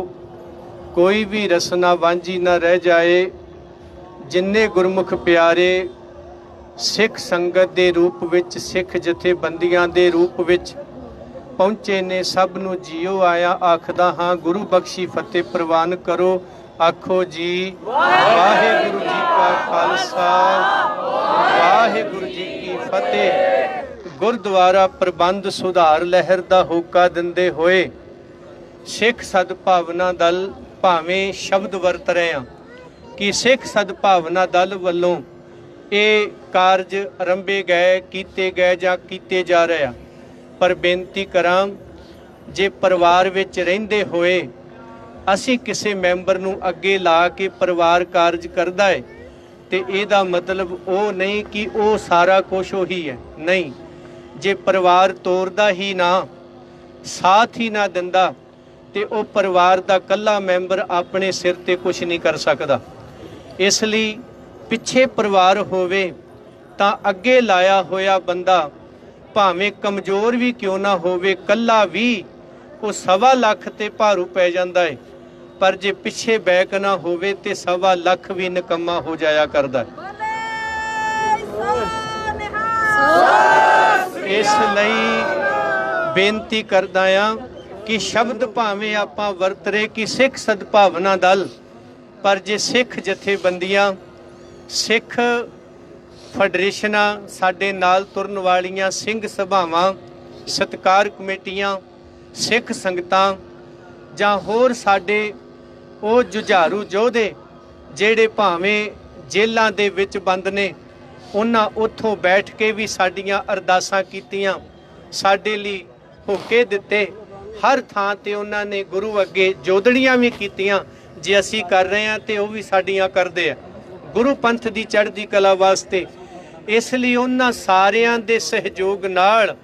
ਕੋਈ ਵੀ ਰਸਨਾ ਵਾਂਝੀ ਨਾ ਰਹਿ ਜਾਏ। ਜਿੰਨੇ ਗੁਰਮੁਖ ਪਿਆਰੇ ਸਿੱਖ ਸੰਗਤ ਦੇ ਰੂਪ ਵਿੱਚ, ਸਿੱਖ ਜਥੇਬੰਦੀਆਂ ਦੇ ਰੂਪ ਵਿੱਚ ਪਹੁੰਚੇ ਨੇ, ਸਭ ਨੂੰ ਜੀਓ ਆਇਆ ਆਖਦਾ ਹਾਂ। ਗੁਰੂ ਬਖਸ਼ੀ ਫਤਿਹ ਪ੍ਰਵਾਨ ਕਰੋ। ਆਖੋ ਜੀ ਵਾਹਿਗੁਰੂ ਜੀ ਕਾ ਖਾਲਸਾ, ਵਾਹਿਗੁਰੂ ਜੀ ਕੀ ਫਤਿਹ। ਗੁਰਦੁਆਰਾ ਪ੍ਰਬੰਧ ਸੁਧਾਰ ਲਹਿਰ ਦਾ ਹੋਕਾ ਦਿੰਦੇ ਹੋਏ ਸਿੱਖ ਸਦਭਾਵਨਾ ਦਲ ਭਾਵੇਂ ਸ਼ਬਦ ਵਰਤ ਰਹੇ ਹਾਂ ਕਿ ਸਿੱਖ ਸਦਭਾਵਨਾ ਦਲ ਵੱਲੋਂ ਇਹ ਕਾਰਜ ਆਰੰਭੇ ਗਏ, ਕੀਤੇ ਗਏ ਜਾਂ ਕੀਤੇ ਜਾ ਰਹੇ ਆ। ਪਰ ਬੇਨਤੀ ਕਰਾਂ, ਜੇ ਪਰਿਵਾਰ ਵਿੱਚ ਰਹਿੰਦੇ ਹੋਏ ਅਸੀਂ ਕਿਸੇ ਮੈਂਬਰ ਨੂੰ ਅੱਗੇ ਲਾ ਕੇ ਪਰਿਵਾਰ ਕਾਰਜ ਕਰਦਾ ਹੈ ਤੇ ਇਹਦਾ ਮਤਲਬ ਉਹ ਨਹੀਂ ਕਿ ਉਹ ਸਾਰਾ ਕੁਝ ਉਹੀ ਹੈ। ਨਹੀਂ, ਜੇ ਪਰਿਵਾਰ ਤੋਰਦਾ ਹੀ ਨਾ, ਸਾਥ ਹੀ ਨਾ ਦਿੰਦਾ ਤੇ ਉਹ ਪਰਿਵਾਰ ਦਾ ਇਕੱਲਾ ਮੈਂਬਰ ਆਪਣੇ ਸਿਰ ਤੇ ਕੁਝ ਨਹੀਂ ਕਰ ਸਕਦਾ। ਇਸ ਲਈ ਪਿੱਛੇ ਪਰਿਵਾਰ ਹੋਵੇ ਤਾਂ ਅੱਗੇ ਲਾਇਆ ਹੋਇਆ ਬੰਦਾ ਭਾਵੇਂ ਕਮਜ਼ੋਰ ਵੀ ਕਿਉਂ ਨਾ ਹੋਵੇ, ਕੱਲਾ ਵੀ ਉਹ 1.25 ਲੱਖ ਤੇ ਭਾਰੂ ਪੈ ਜਾਂਦਾ ਹੈ। ਪਰ ਜੇ ਪਿੱਛੇ ਬੈਕ ਨਾ ਹੋਵੇ ਤੇ 1.25 ਲੱਖ ਵੀ ਨਿਕੰਮਾ ਹੋ ਜਾਇਆ ਕਰਦਾ ਹੈ। ਇਸ ਲਈ ਬੇਨਤੀ ਕਰਦਾ ਆ ਕਿ ਸ਼ਬਦ ਭਾਵੇਂ ਆਪਾਂ ਵਰਤ ਰਹੇ ਕਿ ਸਿੱਖ ਸਦਭਾਵਨਾ ਦਲ, ਪਰ ਜੇ ਸਿੱਖ ਜਥੇਬੰਦੀਆਂ, ਸਿੱਖ ਫੈਡਰੇਸ਼ਨਾਂ, ਸਾਡੇ ਨਾਲ ਤੁਰਨ ਵਾਲੀਆਂ ਸਿੰਘ ਸਭਾਵਾਂ, ਸਤਿਕਾਰ ਕਮੇਟੀਆਂ, ਸਿੱਖ ਸੰਗਤਾਂ ਜਾਂ ਹੋਰ ਸਾਡੇ ਉਹ ਜੁਝਾਰੂ ਯੋਧੇ ਜਿਹੜੇ ਭਾਵੇਂ ਜੇਲ੍ਹਾਂ ਦੇ ਵਿੱਚ ਬੰਦ ਨੇ, ਉਹਨਾਂ ਉੱਥੋਂ ਬੈਠ ਕੇ ਵੀ ਸਾਡੀਆਂ ਅਰਦਾਸਾਂ ਕੀਤੀਆਂ, ਸਾਡੇ ਲਈ ਹੋਕੇ ਦਿੱਤੇ। ਹਰ ਥਾਂ ਤੇ ਉਹਨਾਂ ਨੇ ਗੁਰੂ ਅੱਗੇ ਜੋਦੜੀਆਂ ਵੀ ਕੀਤੀਆਂ। ਜੇ ਅਸੀਂ ਕਰ ਰਹੇ ਹਾਂ ਤੇ ਉਹ ਵੀ ਸਾਡੀਆਂ ਕਰਦੇ ਆ ਗੁਰੂ ਪੰਥ ਦੀ ਚੜ੍ਹਦੀ ਕਲਾ ਵਾਸਤੇ। ਇਸ ਲਈ ਉਹਨਾਂ ਸਾਰਿਆਂ ਦੇ ਸਹਿਯੋਗ ਨਾਲ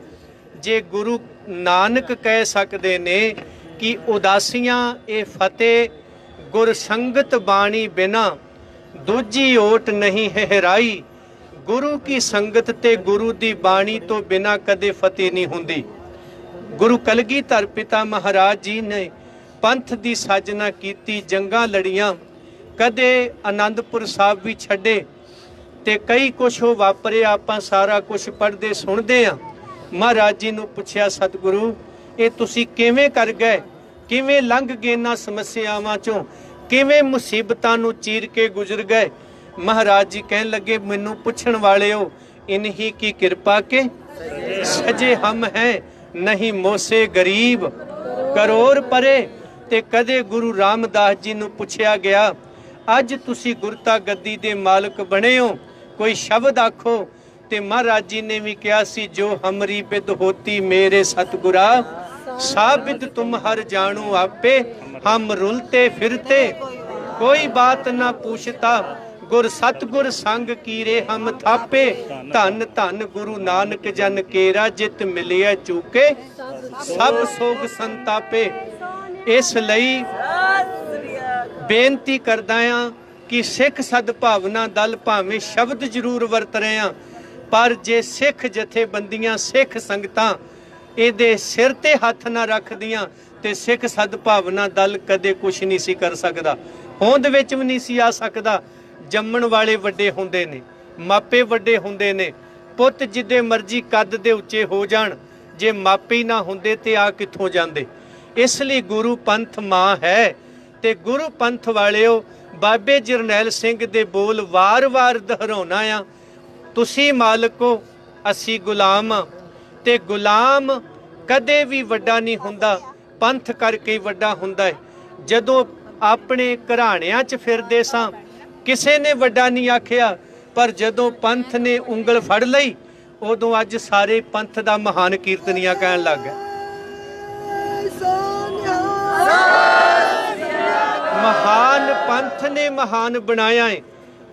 ਜੇ ਗੁਰੂ ਨਾਨਕ ਕਹਿ ਸਕਦੇ ਨੇ ਕਿ ਉਦਾਸੀਆਂ ਇਹ ਫਤਿਹ, ਗੁਰ ਸੰਗਤ ਬਾਣੀ ਬਿਨਾ ਦੂਜੀ ਓਟ ਨਹੀਂ ਹਰਾਈ। ਗੁਰੂ ਕੀ ਸੰਗਤ ਤੇ ਗੁਰੂ ਦੀ ਬਾਣੀ ਤੋਂ ਬਿਨਾ ਕਦੇ ਫਤਿਹ ਨਹੀਂ ਹੁੰਦੀ। ਗੁਰੂ ਕਲਗੀਧਰ ਪਿਤਾ ਮਹਾਰਾਜ ਜੀ ਨੇ ਪੰਥ ਦੀ ਸਾਜਨਾ ਕੀਤੀ, ਜੰਗਾਂ ਲੜੀਆਂ, ਕਦੇ ਆਨੰਦਪੁਰ ਸਾਹਿਬ ਵੀ ਛੱਡੇ ਤੇ ਕਈ ਕੁਛ ਉਹ ਵਾਪਰਿਆ। ਆਪਾਂ ਸਾਰਾ ਕੁਛ ਪੜ੍ਹਦੇ ਸੁਣਦੇ ਆ। ਮਹਾਰਾਜ ਜੀ ਨੂੰ ਪੁੱਛਿਆ, ਸਤਿਗੁਰੂ ਇਹ ਤੁਸੀਂ ਕਿਵੇਂ ਕਰ ਗਏ, ਕਿਵੇਂ ਲੰਘ ਗਏ ਇਹਨਾਂ ਸਮੱਸਿਆਵਾਂ ਚੋਂ, ਕਿਵੇਂ ਮੁਸੀਬਤਾਂ ਨੂੰ ਚੀਰ ਕੇ ਗੁਜ਼ਰ ਗਏ? ਮਹਾਰਾਜ ਜੀ ਕਹਿਣ ਲੱਗੇ, ਮੈਨੂੰ ਪੁੱਛਣ ਵਾਲਿਓ, ਇਨਹੀ ਕੀ ਕਿਰਪਾ ਕੇ ਸਜੇ ਹਮ ਹੈ, ਨਹੀਂ ਮੋਸੇ ਗਰੀਬ ਕਰੋੜ ਪਰੇ। ਤੇ ਕਦੇ ਗੁਰੂ ਰਾਮਦਾਸ ਜੀ ਨੂੰ ਪੁੱਛਿਆ ਗਿਆ, ਅੱਜ ਤੁਸੀਂ ਗੁਰਤਾ ਗੱਦੀ ਦੇ ਮਾਲਕ ਬਣੇ ਹੋ, ਕੋਈ ਸ਼ਬਦ ਆਖੋ। ਤੇ ਮਹਾਰਾਜ ਜੀ ਨੇ ਵੀ ਕਿਹਾ ਸੀ, ਜੋ ਹਮਰੀ ਬਿਦ ਹੋਤੀ ਮੇਰੇ ਸਤਿਗੁਰਾ, ਸਾਬਿਦ ਤੁਮ ਹਰ ਜਾਣੂ ਆਪੇ, ਹਮ ਰੁਲਤੇ ਫਿਰਤੇ ਕੋਈ ਬਾਤ ਨਾ ਪੁੱਛਤਾ, ਗੁਰ ਸਤਿਗੁਰ ਸੰਗ ਕੀਰੇ ਹਮ ਥਾਪੇ। ਧੰਨ ਧੰਨ ਗੁਰੂ ਨਾਨਕ ਜਨ ਕੇਰਾ, ਜਿਤ ਮਿਲਿਆ ਚੂਕੇ ਸਭ ਸੋਗ ਸੰਤਾਪੇ। ਇਸ ਲਈ ਬੇਨਤੀ ਕਰਦਾ ਹਾਂ ਕਿ ਸਿੱਖ ਸਦਭਾਵਨਾ ਦਲ ਭਾਵੇਂ ਸ਼ਬਦ ਜ਼ਰੂਰ ਵਰਤ ਰਹੇ ਹਾਂ, ਪਰ ਜੇ ਸਿੱਖ ਜਥੇਬੰਦੀਆਂ, ਸਿੱਖ ਸੰਗਤਾਂ ਇਹਦੇ ਸਿਰ ਤੇ ਹੱਥ ਨਾ ਰੱਖਦੀਆਂ ਤੇ ਸਿੱਖ ਸਦਭਾਵਨਾ ਦਲ ਕਦੇ ਕੁਛ ਨਹੀਂ ਸੀ ਕਰ ਸਕਦਾ, ਹੋਂਦ ਵਿੱਚ ਵੀ ਨਹੀਂ ਸੀ ਆ ਸਕਦਾ। ਜੰਮਣ ਵਾਲੇ ਵੱਡੇ ਹੁੰਦੇ ਨੇ, ਮਾਪੇ ਵੱਡੇ ਹੁੰਦੇ ਨੇ, ਪੁੱਤ ਜਿੱਦੇ ਮਰਜ਼ੀ ਕੱਦ ਦੇ ਉੱਚੇ ਹੋ ਜਾਣ, ਜੇ ਮਾਪੇ ਨਾ ਹੁੰਦੇ ਤੇ ਆ ਕਿੱਥੋਂ ਜਾਂਦੇ? ਇਸ ਲਈ ਗੁਰੂ ਪੰਥ ਮਾਂ ਹੈ। ਤੇ ਗੁਰੂ ਪੰਥ ਵਾਲਿਓ, ਬਾਬੇ ਜਰਨੈਲ ਸਿੰਘ ਦੇ ਬੋਲ ਵਾਰ-ਵਾਰ ਦੁਹਰਾਉਣਾ ਆ, ਤੁਸੀਂ ਮਾਲਕ ਹੋ, ਅਸੀਂ ਗੁਲਾਮ ਆ। ਤੇ ਗੁਲਾਮ ਕਦੇ ਵੀ ਵੱਡਾ ਨਹੀਂ ਹੁੰਦਾ, ਪੰਥ ਕਰਕੇ ਹੀ ਵੱਡਾ ਹੁੰਦਾ ਹੈ। ਜਦੋਂ ਆਪਣੇ ਘਰਾਣਿਆਂ 'ਚ ਫਿਰਦੇ ਸਾਂ, ਕਿਸੇ ਨੇ ਵੱਡਾ ਨਹੀਂ ਆਖਿਆ, ਪਰ ਜਦੋਂ ਪੰਥ ਨੇ ਉਂਗਲ ਫੜ ਲਈ, ਉਦੋਂ ਅੱਜ ਸਾਰੇ ਪੰਥ ਦਾ ਮਹਾਨ ਕੀਰਤਨੀਆ ਕਹਿਣ ਲੱਗ ਗਏ। ਮਹਾਨ ਪੰਥ ਨੇ ਮਹਾਨ ਬਣਾਇਆ ਹੈ।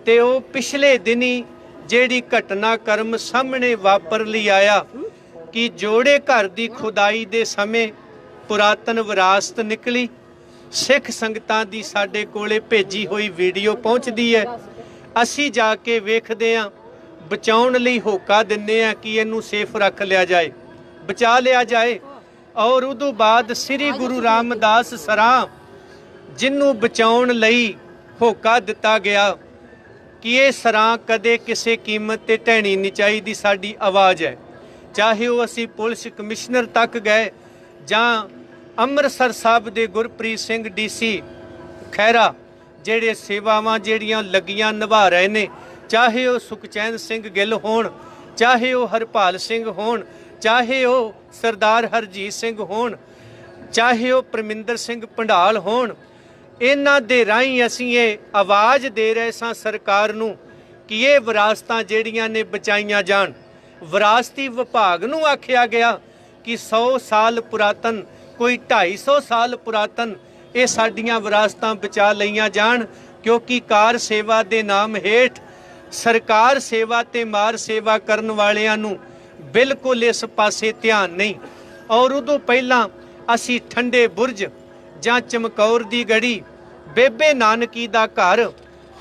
ਤੇ ਉਹ ਪਿਛਲੇ ਦਿਨੀ ਜਿਹੜੀ ਘਟਨਾ ਕਰਮ ਸਾਹਮਣੇ ਵਾਪਰ ਲਈ ਆਇਆ ਕਿ ਜੋੜੇ ਘਰ ਦੀ ਖੁਦਾਈ ਦੇ ਸਮੇਂ ਪੁਰਾਤਨ ਵਿਰਾਸਤ ਨਿਕਲੀ, ਸਿੱਖ ਸੰਗਤਾਂ ਦੀ ਸਾਡੇ ਕੋਲੇ ਭੇਜੀ ਹੋਈ ਵੀਡੀਓ ਪਹੁੰਚਦੀ ਹੈ। ਅਸੀਂ ਜਾ ਕੇ ਵੇਖਦੇ ਹਾਂ, ਬਚਾਉਣ ਲਈ ਹੋਕਾ ਦਿੰਦੇ ਹਾਂ ਕਿ ਇਹਨੂੰ ਸੇਫ ਰੱਖ ਲਿਆ ਜਾਏ, ਬਚਾ ਲਿਆ ਜਾਏ। ਔਰ ਉਦੋਂ ਬਾਅਦ ਸ੍ਰੀ ਗੁਰੂ ਰਾਮਦਾਸ ਸਰਾਂ, ਜਿਹਨੂੰ ਬਚਾਉਣ ਲਈ ਹੋਕਾ ਦਿੱਤਾ ਗਿਆ ਕਿ ਇਹ ਸਰਾਂ ਕਦੇ ਕਿਸੇ ਕੀਮਤ ਤੇ ਢਹਿਣੀ ਨਹੀਂ ਚਾਹੀਦੀ, ਸਾਡੀ ਆਵਾਜ਼ ਹੈ। ਚਾਹੇ ਉਹ ਅਸੀਂ ਪੁਲਿਸ ਕਮਿਸ਼ਨਰ ਤੱਕ ਗਏ ਜਾਂ ਅੰਮ੍ਰਿਤਸਰ ਸਾਹਿਬ ਦੇ ਗੁਰਪ੍ਰੀਤ ਸਿੰਘ DC ਖਹਿਰਾ, ਜਿਹੜੇ ਸੇਵਾਵਾਂ ਜਿਹੜੀਆਂ ਲੱਗੀਆਂ ਨਿਭਾ ਰਹੇ ਨੇ, ਚਾਹੇ ਉਹ ਸੁਖਚੈਨ ਸਿੰਘ ਗਿੱਲ ਹੋਣ, ਚਾਹੇ ਉਹ ਹਰਪਾਲ ਸਿੰਘ ਹੋਣ, ਚਾਹੇ ਉਹ ਸਰਦਾਰ ਹਰਜੀਤ ਸਿੰਘ ਹੋਣ, ਚਾਹੇ ਉਹ ਪਰਮਿੰਦਰ ਸਿੰਘ ਭੰਡਾਲ ਹੋਣ, ਇਹਨਾਂ ਦੇ ਰਾਹੀਂ ਅਸੀਂ ਇਹ ਆਵਾਜ਼ ਦੇ ਰਹੇ ਸਾਂ ਸਰਕਾਰ ਨੂੰ ਕਿ ਇਹ ਵਿਰਾਸਤਾਂ ਜਿਹੜੀਆਂ ਨੇ ਬਚਾਈਆਂ ਜਾਣ। ਵਿਰਾਸਤੀ ਵਿਭਾਗ ਨੂੰ ਆਖਿਆ ਗਿਆ ਕਿ 100 ਸਾਲ ਪੁਰਾਤਨ, ਕੋਈ 250 ਸਾਲ ਪੁਰਾਤਨ ਇਹ ਸਾਡੀਆਂ ਵਿਰਾਸਤਾਂ ਬਚਾ ਲਈਆਂ ਜਾਣ, ਕਿਉਂਕਿ ਕਾਰ ਸੇਵਾ ਦੇ ਨਾਮ ਹੇਠ ਸਰਕਾਰ ਸੇਵਾ ਤੇ ਮਾਰ ਸੇਵਾ ਕਰਨ ਵਾਲਿਆਂ ਨੂੰ ਬਿਲਕੁਲ ਇਸ ਪਾਸੇ ਧਿਆਨ ਨਹੀਂ। ਔਰ ਉਦੋਂ ਪਹਿਲਾਂ ਅਸੀਂ ਠੰਡੇ ਬੁਰਜ ਜਾਂ ਚਮਕੌਰ ਦੀ ਗੜੀ, ਬੇਬੇ ਨਾਨਕੀ ਦਾ ਘਰ,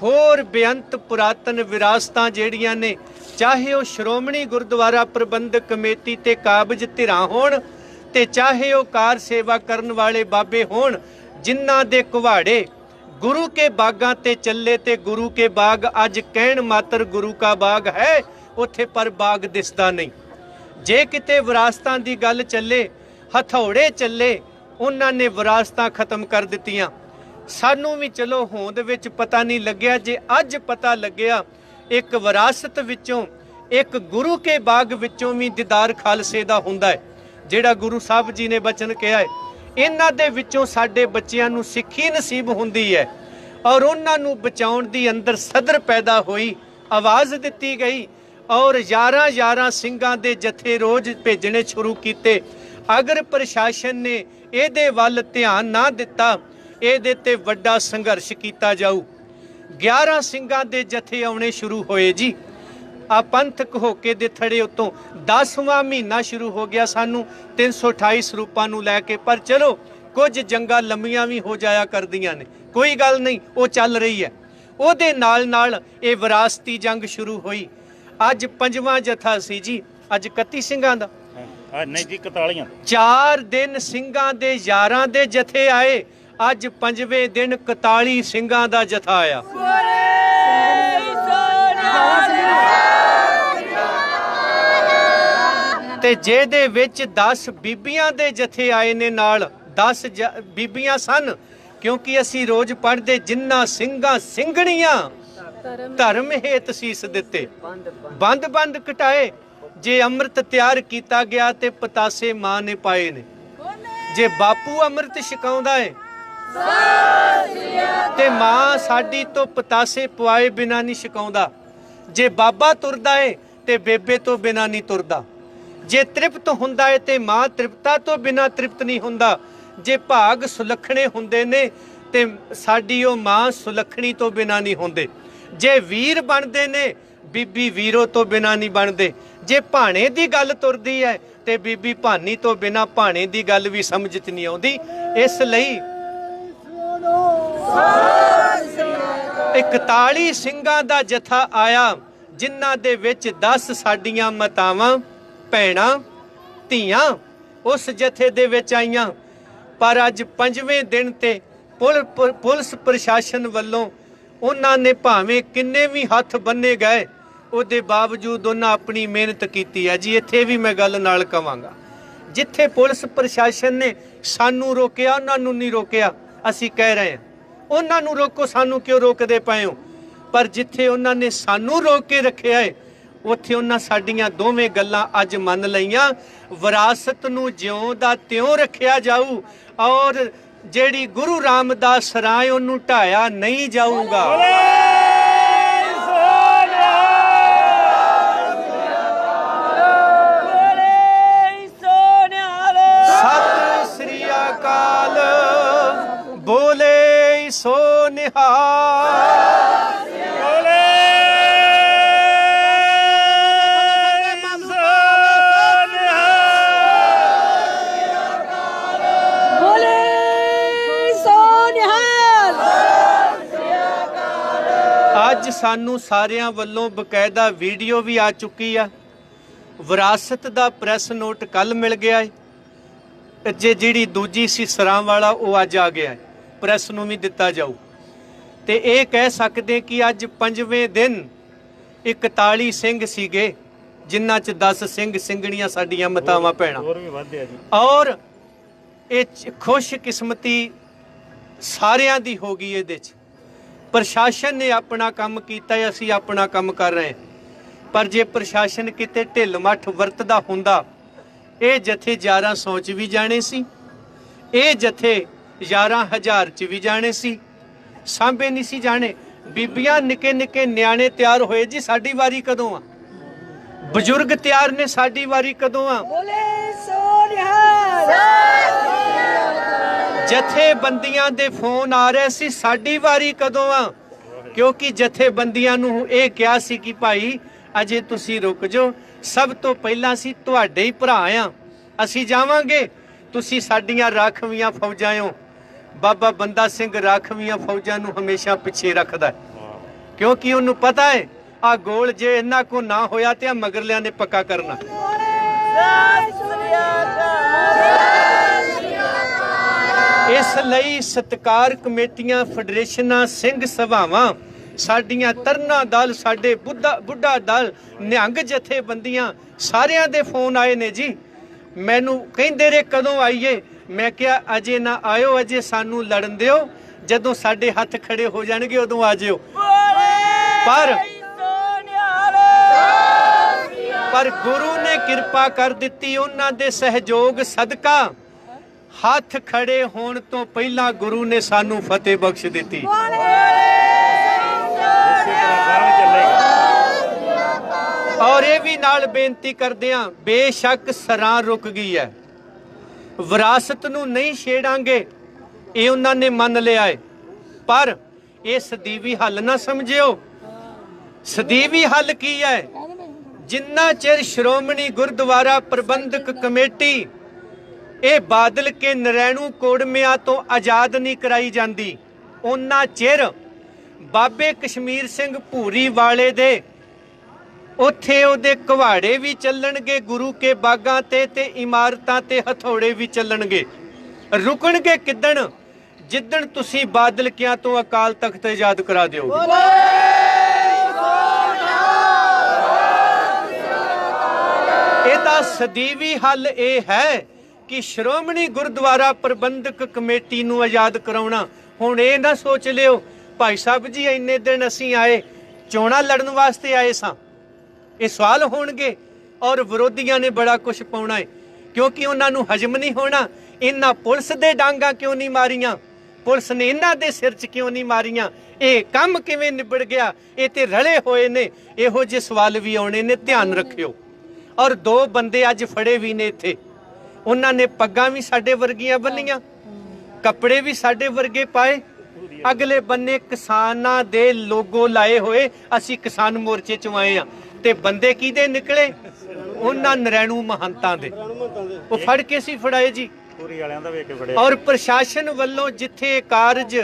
ਹੋਰ ਬੇਅੰਤ ਪੁਰਾਤਨ ਵਿਰਾਸਤਾਂ ਜਿਹੜੀਆਂ ਨੇ, ਚਾਹੇ ਉਹ ਸ਼੍ਰੋਮਣੀ ਗੁਰਦੁਆਰਾ ਪ੍ਰਬੰਧਕ ਕਮੇਟੀ ਤੇ ਕਾਬਜ ਧਿਰਾਂ ਹੋਣ ਤੇ ਚਾਹੇ ਉਹ ਕਾਰ ਸੇਵਾ ਕਰਨ ਵਾਲੇ ਬਾਬੇ ਹੋਣ, ਜਿਨ੍ਹਾਂ ਦੇ ਕੁਹਾੜੇ ਗੁਰੂ ਕੇ ਬਾਗਾਂ ਤੇ ਚੱਲੇ ਤੇ ਗੁਰੂ ਕੇ ਬਾਗ ਅੱਜ ਕਹਿਣ ਮਾਤਰ ਗੁਰੂ ਕਾ ਬਾਗ ਹੈ, ਉੱਥੇ ਪਰ ਬਾਗ ਦਿਸਦਾ ਨਹੀਂ। ਜੇ ਕਿਤੇ ਵਿਰਾਸਤਾਂ ਦੀ ਗੱਲ ਚੱਲੇ, ਹਥੌੜੇ ਚੱਲੇ, ਉਹਨਾਂ ਨੇ ਵਿਰਾਸਤਾਂ ਖਤਮ ਕਰ ਦਿੱਤੀਆਂ। ਸਾਨੂੰ ਵੀ ਚਲੋ ਹੋਂਦ ਵਿੱਚ ਪਤਾ ਨਹੀਂ ਲੱਗਿਆ, ਜੇ ਅੱਜ ਪਤਾ ਲੱਗਿਆ ਇੱਕ ਵਿਰਾਸਤ ਵਿੱਚੋਂ, ਇੱਕ ਗੁਰੂ ਕੇ ਬਾਗ ਵਿੱਚੋਂ ਵੀ ਦੀਦਾਰ ਖਾਲਸੇ ਦਾ ਹੁੰਦਾ ਹੈ, ਜਿਹੜਾ ਗੁਰੂ ਸਾਹਿਬ ਜੀ ਨੇ ਬਚਨ ਕਿਹਾ ਹੈ। ਇਹਨਾਂ ਦੇ ਵਿੱਚੋਂ ਸਾਡੇ ਬੱਚਿਆਂ ਨੂੰ ਸਿੱਖੀ ਨਸੀਬ ਹੁੰਦੀ ਹੈ ਔਰ ਉਹਨਾਂ ਨੂੰ ਬਚਾਉਣ ਦੀ ਅੰਦਰ ਸਦਰ ਪੈਦਾ ਹੋਈ, ਆਵਾਜ਼ ਦਿੱਤੀ ਗਈ ਔਰ 11 ਸਿੰਘਾਂ ਦੇ ਜਥੇ ਰੋਜ਼ ਭੇਜਣੇ ਸ਼ੁਰੂ ਕੀਤੇ। ਅਗਰ ਪ੍ਰਸ਼ਾਸਨ ਨੇ ਇਹਦੇ ਵੱਲ ਧਿਆਨ ਨਾ ਦਿੱਤਾ, ਇਹਦੇ ਤੇ ਵੱਡਾ ਸੰਘਰਸ਼ ਕੀਤਾ ਜਾਊ। 11 ਸਿੰਘਾਂ ਦੇ ਜਥੇ ਆਉਣੇ ਸ਼ੁਰੂ ਹੋਏ ਜੀ। ਆ ਪੰਥਕ ਹੋਕੇ ਦੇ ਥੜੇ ਉੱਤੋਂ 10ਵਾਂ ਮਹੀਨਾ ਸ਼ੁਰੂ ਹੋ ਗਿਆ ਸਾਨੂੰ 328 ਸਰੂਪਾਂ ਨੂੰ ਲੈ ਕੇ। ਪਰ ਚਲੋ ਕੁਝ ਜੰਗਾਂ ਲੰਮੀਆਂ ਵੀ ਹੋ ਜਾਇਆ ਕਰਦੀਆਂ ਨੇ, ਕੋਈ ਗੱਲ ਨਹੀਂ, ਉਹ ਚੱਲ ਰਹੀ ਹੈ। ਉਹਦੇ ਨਾਲ ਨਾਲ ਇਹ ਵਿਰਾਸਤੀ ਜੰਗ ਸ਼ੁਰੂ ਹੋਈ। ਅੱਜ 5ਵਾਂ ਜਥਾ ਸੀ ਜੀ, ਅੱਜ 31 ਸਿੰਘਾਂ ਦਾ ਨਹੀਂ ਜੀ 41 4 ਦਿਨ ਸਿੰਘਾਂ ਦੇ 11 ਦੇ ਜਥੇ ਆਏ। ਅੱਜ 5ਵੇਂ ਦਿਨ 41 ਸਿੰਘਾਂ ਦਾ ਜਥਾ ਆਇਆ। ਤੇ ਜਿਹਦੇ ਵਿੱਚ 10 ਬੀਬੀਆਂ ਦੇ ਜਥੇ ਆਏ ਨੇ ਨਾਲ। 10 ਬੀਬੀਆਂ ਸਨ, ਕਿਉਂਕਿ ਅਸੀਂ ਰੋਜ਼ ਪੜ੍ਹਦੇ ਜਿਨ੍ਹਾਂ ਸਿੰਘਾਂ ਸਿੰਘਣੀਆਂ ਧਰਮ ਹੇਤ ਸੀਸ ਦਿੱਤੇ, ਬੰਦ ਬੰਦ ਕਟਾਏ। ਜੇ ਅੰਮ੍ਰਿਤ ਤਿਆਰ ਕੀਤਾ ਗਿਆ ਤੇ ਪਤਾਸੇ ਮਾਂ ਨੇ ਪਾਏ ਨੇ। ਜੇ ਬਾਪੂ ਅੰਮ੍ਰਿਤ ਛਕਾਉਂਦਾ ਏ ਤੇ ਮਾਂ ਸਾਡੀ ਤੋਂ ਪਤਾਸੇ ਪਵਾਏ ਬਿਨਾ ਨਹੀਂ ਛਕਾਉਂਦਾ। ਜੇ ਬਾਬਾ ਤੁਰਦਾ ਏ ਤੇ ਬੇਬੇ ਤੋਂ ਬਿਨਾ ਨਹੀਂ ਤੁਰਦਾ। ਜੇ ਤ੍ਰਿਪਤ ਹੁੰਦਾ ਏ ਤੇ ਮਾਂ ਤ੍ਰਿਪਤਾ ਤੋਂ ਬਿਨਾ ਤ੍ਰਿਪਤ ਨਹੀਂ ਹੁੰਦਾ। ਜੇ ਭਾਗ ਸੁਲੱਖਣੇ ਹੁੰਦੇ ਨੇ ਤੇ ਸਾਡੀ ਉਹ ਮਾਂ ਸੁਲੱਖਣੀ ਤੋਂ ਬਿਨਾ ਨਹੀਂ ਹੁੰਦੇ। ਜੇ ਵੀਰ ਬਣਦੇ ਨੇ, ਬੀਬੀ ਵੀਰੋ ਤੋਂ ਬਿਨਾ ਨਹੀਂ ਬਣਦੇ। ਜੇ ਭਾਣੇ ਦੀ ਗੱਲ ਤੁਰਦੀ ਹੈ ਤੇ ਬੀਬੀ ਭਾਨੀ ਤੋਂ ਬਿਨਾ ਭਾਣੇ ਦੀ ਗੱਲ ਵੀ ਸਮਝ 'ਚ ਨਹੀਂ ਆਉਂਦੀ। ਇਸ ਲਈ 41 ਸਿੰਘਾਂ ਦਾ ਜਥਾ ਆਇਆ, ਜਿਨ੍ਹਾਂ ਦੇ ਵਿੱਚ 10 ਸਾਡੀਆਂ ਮਾਤਾਵਾਂ ਭੈਣਾਂ ਧੀਆਂ ਉਸ ਜਥੇ ਦੇ ਵਿੱਚ ਆਈਆਂ। ਪਰ ਅੱਜ 5ਵੇਂ ਦਿਨ ਤੇ ਪੁਲਿਸ ਪ੍ਰਸ਼ਾਸਨ ਵੱਲੋਂ ਉਹਨਾਂ ਨੇ ਭਾਵੇਂ ਕਿੰਨੇ ਵੀ ਹੱਥ ਬੰਨੇ ਗਏ, ਉਹਦੇ ਬਾਵਜੂਦ ਉਹਨਾਂ ਆਪਣੀ ਮਿਹਨਤ ਕੀਤੀ ਹੈ ਜੀ। ਇੱਥੇ ਵੀ ਮੈਂ ਗੱਲ ਨਾਲ ਕਵਾਂਗਾ, ਜਿੱਥੇ ਪੁਲਿਸ ਪ੍ਰਸ਼ਾਸਨ ਨੇ ਸਾਨੂੰ ਰੋਕਿਆ, ਉਹਨਾਂ ਨੂੰ ਨਹੀਂ ਰੋਕਿਆ। ਅਸੀਂ ਕਹਿ ਰਹੇ ਹਾਂ ਉਹਨਾਂ ਨੂੰ ਰੋਕੋ, ਸਾਨੂੰ ਕਿਉਂ ਰੋਕਦੇ ਪਏ ਹੋ? ਪਰ ਜਿੱਥੇ ਉਹਨਾਂ ਨੇ ਸਾਨੂੰ ਰੋਕ ਕੇ ਰੱਖਿਆ ਹੈ, ਉੱਥੇ ਉਹਨਾਂ ਸਾਡੀਆਂ ਦੋਵੇਂ ਗੱਲਾਂ ਅੱਜ ਮੰਨ ਲਈਆਂ। ਵਿਰਾਸਤ ਨੂੰ ਜਿਉਂ ਦਾ ਤਿਉਂ ਰੱਖਿਆ ਜਾਊ ਔਰ ਜਿਹੜੀ ਗੁਰੂ ਰਾਮਦਾਸ ਰਾਏ ਉਹਨੂੰ ਢਾਇਆ ਨਹੀਂ ਜਾਊਗਾ। ਸਤਿ ਸ੍ਰੀ ਅਕਾਲ, ਬੋਲੇ ਸੋ ਨਿਹਾਲ। ਅੱਜ ਸਾਨੂੰ ਸਾਰਿਆਂ ਵੱਲੋਂ ਬਕਾਇਦਾ ਵੀਡੀਓ ਵੀ ਆ ਚੁੱਕੀ ਆ। ਵਿਰਾਸਤ ਦਾ ਪ੍ਰੈਸ ਨੋਟ ਕੱਲ ਮਿਲ ਗਿਆ ਹੈ। ਜਿਹੜੀ ਦੂਜੀ ਸੀ ਸਰਾਂ ਵਾਲਾ, ਉਹ ਅੱਜ ਆ ਗਿਆ ਹੈ, ਪ੍ਰੈਸ ਨੂੰ ਵੀ ਦਿੱਤਾ ਜਾਊ। ਤੇ ਇਹ ਕਹਿ ਸਕਦੇ ਕਿ ਅੱਜ 5ਵੇਂ ਦਿਨ 41 ਸਿੰਘ ਸੀਗੇ, ਜਿਨ੍ਹਾਂ 'ਚ 10 ਸਿੰਘ ਸਿੰਘਣੀਆਂ ਸਾਡੀਆਂ ਮਾਤਾਵਾਂ ਭੈਣਾਂ। ਔਰ ਇਹ ਖੁਸ਼ਕਿਸਮਤੀ ਸਾਰਿਆਂ ਦੀ ਹੋ ਗਈ। ਇਹਦੇ 'ਚ ਪ੍ਰਸ਼ਾਸਨ ਨੇ ਆਪਣਾ ਕੰਮ ਕੀਤਾ, ਅਸੀਂ ਆਪਣਾ ਕੰਮ ਕਰ ਰਹੇ ਹਾਂ। ਪਰ ਜੇ ਪ੍ਰਸ਼ਾਸਨ ਕਿਤੇ ਢਿੱਲ ਮੱਠ ਵਰਤਦਾ ਹੁੰਦਾ, ਇਹ ਜਥੇ 1100 'ਚ ਵੀ ਜਾਣੇ ਸੀ, ਇਹ ਜਥੇ 11,000 'ਚ ਵੀ ਜਾਣੇ ਸੀ, ਸਾਂਭੇ ਨਹੀਂ ਸੀ ਜਾਣੇ। ਬੀਬੀਆਂ ਨਿੱਕੇ ਨਿੱਕੇ ਨਿਆਣੇ ਤਿਆਰ ਹੋਏ ਜੀ, ਸਾਡੀ ਵਾਰੀ ਕਦੋਂ ਆ? ਬਜ਼ੁਰਗ ਤਿਆਰ ਨੇ, ਸਾਡੀ ਵਾਰੀ ਕਦੋਂ ਆ? ਜਥੇਬੰਦੀਆਂ ਦੇ ਫੋਨ ਆ ਰਹੇ ਸੀ, ਸਾਡੀ ਵਾਰੀ ਕਦੋਂ ਆ? ਕਿਉਂਕਿ ਜਥੇਬੰਦੀਆਂ ਨੂੰ ਇਹ ਕਿਹਾ ਸੀ ਕਿ ਭਾਈ ਅਜੇ ਤੁਸੀਂ ਰੁਕ ਜਾਓ, ਸਭ ਤੋਂ ਪਹਿਲਾਂ ਅਸੀਂ ਤੁਹਾਡੇ ਹੀ ਭਰਾ ਆ, ਅਸੀਂ ਜਾਵਾਂਗੇ, ਤੁਸੀਂ ਸਾਡੀਆਂ ਰਾਖਵੀਆਂ ਫੌਜਾਂ ਹੋ। ਬਾਬਾ ਬੰਦਾ ਸਿੰਘ ਰਾਖਵੀਆਂ ਫੌਜਾਂ ਨੂੰ ਹਮੇਸ਼ਾ ਪਿੱਛੇ ਰੱਖਦਾ, ਕਿਉਂਕਿ ਉਹਨੂੰ ਪਤਾ ਹੈ ਆ ਗੋਲ ਜੇ ਇਹਨਾਂ ਕੋ ਨਾ ਹੋਇਆ ਤੇ ਆ ਮਗਰਲਿਆਂ ਨੇ ਪੱਕਾ ਕਰਨਾ। ਇਸ ਲਈ ਸਤਿਕਾਰ ਕਮੇਟੀਆਂ, ਫੈਡਰੇਸ਼ਨਾਂ, ਸਿੰਘ ਸਭਾਵਾਂ, ਸਾਡੀਆਂ ਤਰਨਾ ਦਲ, ਸਾਡੇ ਬੁੱਢਾ ਦਲ, ਨਿਹੰਗ ਜਥੇਬੰਦੀਆਂ, ਸਾਰਿਆਂ ਦੇ ਫੋਨ ਆਏ ਨੇ ਜੀ। ਮੈਨੂੰ ਕਹਿੰਦੇ ਰਹੇ ਕਦੋਂ ਆਈਏ, ਮੈਂ ਕਿਹਾ ਅਜੇ ਨਾ ਆਇਓ, ਅਜੇ ਸਾਨੂੰ ਲੜਨ ਦਿਓ, ਜਦੋਂ ਸਾਡੇ ਹੱਥ ਖੜੇ ਹੋ ਜਾਣਗੇ ਉਦੋਂ ਆ ਜਿਓ। ਪਰ ਗੁਰੂ ਨੇ ਕਿਰਪਾ ਕਰ ਦਿੱਤੀ, ਉਹਨਾਂ ਦੇ ਸਹਿਯੋਗ ਸਦਕਾ ਹੱਥ ਖੜੇ ਹੋਣ ਤੋਂ ਪਹਿਲਾਂ ਗੁਰੂ ਨੇ ਸਾਨੂੰ ਫਤਿਹ ਬਖਸ਼ ਦਿੱਤੀ। ਔਰ ਇਹ ਵੀ ਨਾਲ ਬੇਨਤੀ ਕਰਦੇ ਹਾਂ, ਬੇਸ਼ੱਕ ਸਰਾਂ ਰੁਕ ਗਈ ਹੈ, ਵਿਰਾਸਤ ਨੂੰ ਨਹੀਂ ਛੇੜਾਂਗੇ, ਇਹ ਉਹਨਾਂ ਨੇ ਮੰਨ ਲਿਆ ਹੈ, ਪਰ ਇਹ ਸਦੀਵੀ ਹੱਲ ਨਾ ਸਮਝਿਓ। ਸਦੀਵੀ ਹੱਲ ਕੀ ਹੈ? ਜਿੰਨਾ ਚਿਰ ਸ਼੍ਰੋਮਣੀ ਗੁਰਦੁਆਰਾ ਪ੍ਰਬੰਧਕ ਕਮੇਟੀ ਇਹ ਬਾਦਲ ਕੇ ਨਰੈਣੂ ਕੋੜਮਿਆਂ ਤੋਂ ਆਜ਼ਾਦ ਨਹੀਂ ਕਰਾਈ ਜਾਂਦੀ, ਉਹਨਾਂ ਚਿਰ ਬਾਬੇ ਕਸ਼ਮੀਰ ਸਿੰਘ ਭੂਰੀ ਵਾਲੇ ਦੇ ਉੱਥੇ ਉਹਦੇ ਘਵਾੜੇ ਵੀ ਚੱਲਣਗੇ, ਗੁਰੂ ਕੇ ਬਾਗਾਂ ਤੇ ਇਮਾਰਤਾਂ ਤੇ ਹਥੌੜੇ ਵੀ ਚੱਲਣਗੇ। ਰੁਕਣਗੇ ਕਿੱਦਣ? ਜਿੱਦਣ ਤੁਸੀਂ ਬਾਦਲ ਕਿਆਂ ਤੋਂ ਅਕਾਲ ਤਖਤ ਆਜ਼ਾਦ ਕਰਾ ਦਿਓਗੇ। ਇਹਦਾ ਸਦੀਵੀ ਹੱਲ ਇਹ ਹੈ ਕਿ ਸ਼੍ਰੋਮਣੀ ਗੁਰਦੁਆਰਾ ਪ੍ਰਬੰਧਕ ਕਮੇਟੀ ਨੂੰ ਆਜ਼ਾਦ ਕਰਾਉਣਾ। ਹੁਣ ਇਹ ਨਾ ਸੋਚ ਲਿਓ ਭਾਈ ਸਾਹਿਬ ਜੀ ਇੰਨੇ ਦਿਨ ਅਸੀਂ ਆਏ ਚੋਣਾਂ ਲੜਨ ਵਾਸਤੇ ਆਏ ਸਾਂ, ਇਹ ਸਵਾਲ ਹੋਣਗੇ। ਔਰ ਵਿਰੋਧੀਆਂ ਨੇ ਬੜਾ ਕੁਝ ਪਾਉਣਾ ਹੈ, ਕਿਉਂਕਿ ਉਹਨਾਂ ਨੂੰ ਹਜਮ ਨਹੀਂ ਹੋਣਾ। ਇਹਨਾਂ ਪੁਲਿਸ ਦੇ ਡਾਂਗਾਂ ਕਿਉਂ ਨਹੀਂ ਮਾਰੀਆਂ, ਪੁਲਿਸ ਨੇ ਇਹਨਾਂ ਦੇ ਸਿਰ 'ਚ ਕਿਉਂ ਨਹੀਂ ਮਾਰੀਆਂ, ਇਹ ਕੰਮ ਕਿਵੇਂ ਨਿਬੜ ਗਿਆ, ਇਹ ਤੇ ਰਲੇ ਹੋਏ ਨੇ। ਇਹੋ ਜਿਹੇ ਸਵਾਲ ਵੀ ਆਉਣੇ ਨੇ, ਧਿਆਨ ਰੱਖਿਓ। ਔਰ 2 ਬੰਦੇ ਅੱਜ ਫੜੇ ਵੀ ਨੇ ਇੱਥੇ, ਉਹਨਾਂ ਨੇ ਪੱਗਾਂ ਵੀ ਸਾਡੇ ਵਰਗੀਆਂ ਬੰਨੀਆਂ, ਕੱਪੜੇ ਵੀ ਸਾਡੇ ਵਰਗੇ ਪਾਏ, ਅਗਲੇ ਬੰਨੇ ਕਿਸਾਨਾਂ ਦੇ ਲੋਗੋ ਲਾਏ ਹੋਏ, ਅਸੀਂ ਕਿਸਾਨ ਮੋਰਚੇ 'ਚੋਂ ਆਏ ਆ। ਤੇ ਬੰਦੇ ਕਿਹਦੇ ਨਿਕਲੇ? ਉਹਨਾਂ ਨਰੈਣੂ ਮਹੰਤਾਂ ਦੇ। ਉਹ ਫੜ ਕੇ ਸੀ ਫੜਾਏ ਜੀ, ਪੂਰੀ ਵਾਲਿਆਂ ਦਾ ਵੇਖ ਕੇ ਫੜਿਆ। ਔਰ ਪ੍ਰਸ਼ਾਸਨ ਵੱਲੋਂ ਜਿੱਥੇ ਕਾਰਜ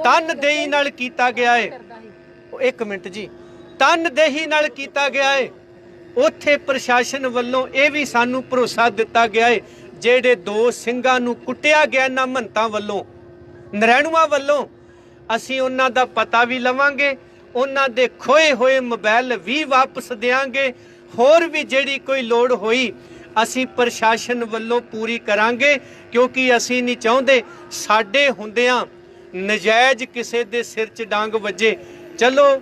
ਤਨਦੇਹੀ ਨਾਲ ਕੀਤਾ ਗਿਆ ਹੈ, ਇੱਕ ਮਿੰਟ ਜੀ, ਤਨਦੇਹੀ ਨਾਲ ਕੀਤਾ ਗਿਆ ਹੈ, ਉੱਥੇ ਪ੍ਰਸ਼ਾਸਨ ਵੱਲੋਂ ਇਹ ਵੀ ਸਾਨੂੰ ਭਰੋਸਾ ਦਿੱਤਾ ਗਿਆ ਹੈ, ਜਿਹੜੇ 2 ਸਿੰਘਾਂ ਨੂੰ ਕੁੱਟਿਆ ਗਿਆ ਨਾ ਮਹੰਤਾਂ ਵੱਲੋਂ, ਨਰੈਣੂਆਂ ਵੱਲੋਂ, ਅਸੀਂ ਉਹਨਾਂ ਦਾ ਪਤਾ ਵੀ ਲਵਾਂਗੇ, ਉਹਨਾਂ ਦੇ ਖੋਏ ਹੋਏ ਮੋਬਾਈਲ ਵੀ ਵਾਪਸ ਦੇਵਾਂਗੇ। ਹੋਰ ਵੀ ਜਿਹੜੀ ਕੋਈ ਲੋੜ ਹੋਈ ਅਸੀਂ ਪ੍ਰਸ਼ਾਸਨ ਵੱਲੋਂ ਪੂਰੀ ਕਰਾਂਗੇ, ਕਿਉਂਕਿ ਅਸੀਂ ਨਹੀਂ ਚਾਹੁੰਦੇ ਸਾਡੇ ਹੁੰਦਿਆਂ ਨਜਾਇਜ਼ ਕਿਸੇ ਦੇ ਸਿਰ 'ਚ ਡਾਂਗ ਵੱਜੇ। ਚਲੋ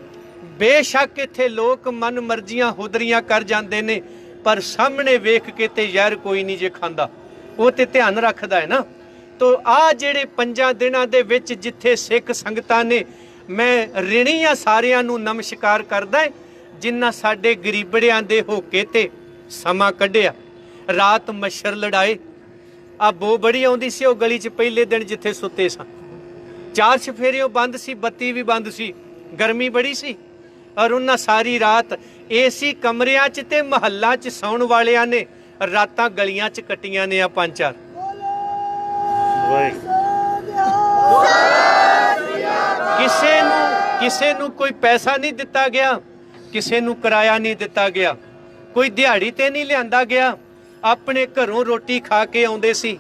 ਬੇਸ਼ੱਕ ਇੱਥੇ ਲੋਕ ਮਨ ਮਰਜ਼ੀਆਂ ਹੁਦਰੀਆਂ ਕਰ ਜਾਂਦੇ ਨੇ, ਪਰ ਸਾਹਮਣੇ ਵੇਖ ਕੇ ਤੇ ਜ਼ਹਿਰ ਕੋਈ ਨਹੀਂ ਜੇ ਖਾਂਦਾ, ਉਹ ਤੇ ਧਿਆਨ ਰੱਖਦਾ ਹੈ ਨਾ। ਤੋ ਆ ਜਿਹੜੇ 5 ਦਿਨਾਂ ਦੇ ਵਿੱਚ ਜਿੱਥੇ ਸਿੱਖ ਸੰਗਤਾਂ ਨੇ, ਮੈਂ ਰਿਣੀ ਆ ਸਾਰਿਆਂ ਨੂੰ ਨਮਸਕਾਰ ਕਰਦਾ ਜਿਨ੍ਹਾਂ ਸਾਡੇ ਗਰੀਬੜਿਆਂ ਦੇ ਹੋਕੇ ਤੇ ਸਮਾਂ ਕੱਢਿਆ, ਰਾਤ ਮੱਛਰ ਲੜਾਏ। ਆ ਬੋ ਬੜੀ ਆਉਂਦੀ ਸੀ ਉਹ ਗਲੀ 'ਚ ਪਹਿਲੇ ਦਿਨ ਜਿੱਥੇ ਸੁੱਤੇ ਸਾਂ, 4 ਚਫੇਰਿਓਂ ਬੰਦ ਸੀ, ਬੱਤੀ ਵੀ ਬੰਦ ਸੀ, ਗਰਮੀ ਬੜੀ ਸੀ। ਔਰ ਉਹਨਾਂ ਸਾਰੀ ਰਾਤ ਏਸੀ ਕਮਰਿਆਂ 'ਚ ਤੇ ਮਹੱਲਾਂ 'ਚ ਸੌਣ ਵਾਲਿਆਂ ਨੇ ਰਾਤਾਂ ਗਲੀਆਂ 'ਚ ਕੱਟੀਆਂ ਨੇ। ਆ 5-4 ਕਿਸੇ ਨੂੰ ਕੋਈ ਪੈਸਾ ਨਹੀਂ ਦਿੱਤਾ ਗਿਆ, ਕਿਸੇ ਨੂੰ ਕਿਰਾਇਆ ਨਹੀਂ ਦਿੱਤਾ ਗਿਆ, ਕੋਈ ਦਿਹਾੜੀ ਤੇ ਨਹੀਂ ਲਿਆਂਦਾ ਗਿਆ। ਆਪਣੇ ਘਰੋਂ ਰੋਟੀ ਖਾ ਕੇ ਆਉਂਦੇ ਸੀ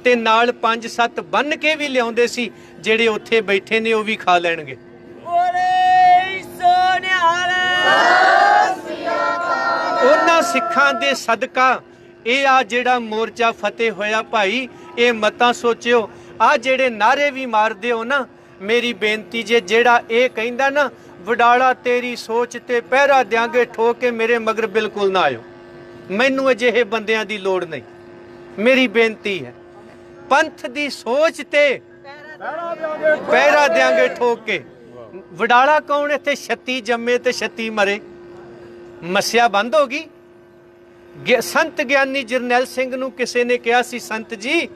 ਤੇ ਨਾਲ 5-7 ਬੰਨ ਕੇ ਵੀ ਲਿਆਉਂਦੇ ਸੀ, ਜਿਹੜੇ ਉੱਥੇ ਬੈਠੇ ਨੇ ਉਹ ਵੀ ਖਾ ਲੈਣਗੇ। ਉਹਨਾਂ ਸਿੱਖਾਂ ਦੇ ਸਦਕਾ ਇਹ ਆ ਜਿਹੜਾ ਮੋਰਚਾ ਫਤਿਹ ਹੋਇਆ ਭਾਈ। ਇਹ ਮਤਾਂ ਸੋਚਿਓ, ਆ ਜਿਹੜੇ ਨਾਰੇ ਵੀ ਮਾਰਦੇ ਹੋ ਨਾ, ਮੇਰੀ ਬੇਨਤੀ ਜੇ ਜਿਹੜਾ ਇਹ ਕਹਿੰਦਾ ਨਾ ਵਡਾਲਾ ਤੇਰੀ ਸੋਚ ਤੇ ਪਹਿਰਾ ਦਿਆਂਗੇ ਠੋਕ ਕੇ, ਮੇਰੇ ਮਗਰ ਬਿਲਕੁਲ ਨਾ ਆਇਓ। ਮੈਨੂੰ ਅਜਿਹੇ ਬੰਦਿਆਂ ਦੀ ਲੋੜ ਨਹੀਂ। ਮੇਰੀ ਬੇਨਤੀ ਹੈ, ਪੰਥ ਦੀ ਸੋਚ ਤੇ ਪਹਿਰਾ ਦਿਆਂਗੇ ਠੋਕ ਕੇ। ਵਡਾਲਾ ਕੌਣ? ਇੱਥੇ 36 ਜੰਮੇ ਤੇ 36 ਮਰੇ, ਮੱਸਿਆ ਬੰਦ ਹੋ ਗਈ। ਸੰਤ ਗਿਆਨੀ ਜਰਨੈਲ ਸਿੰਘ ਨੂੰ ਕਿਸੇ ਨੇ ਕਿਹਾ ਸੀ, ਸੰਤ ਜੀ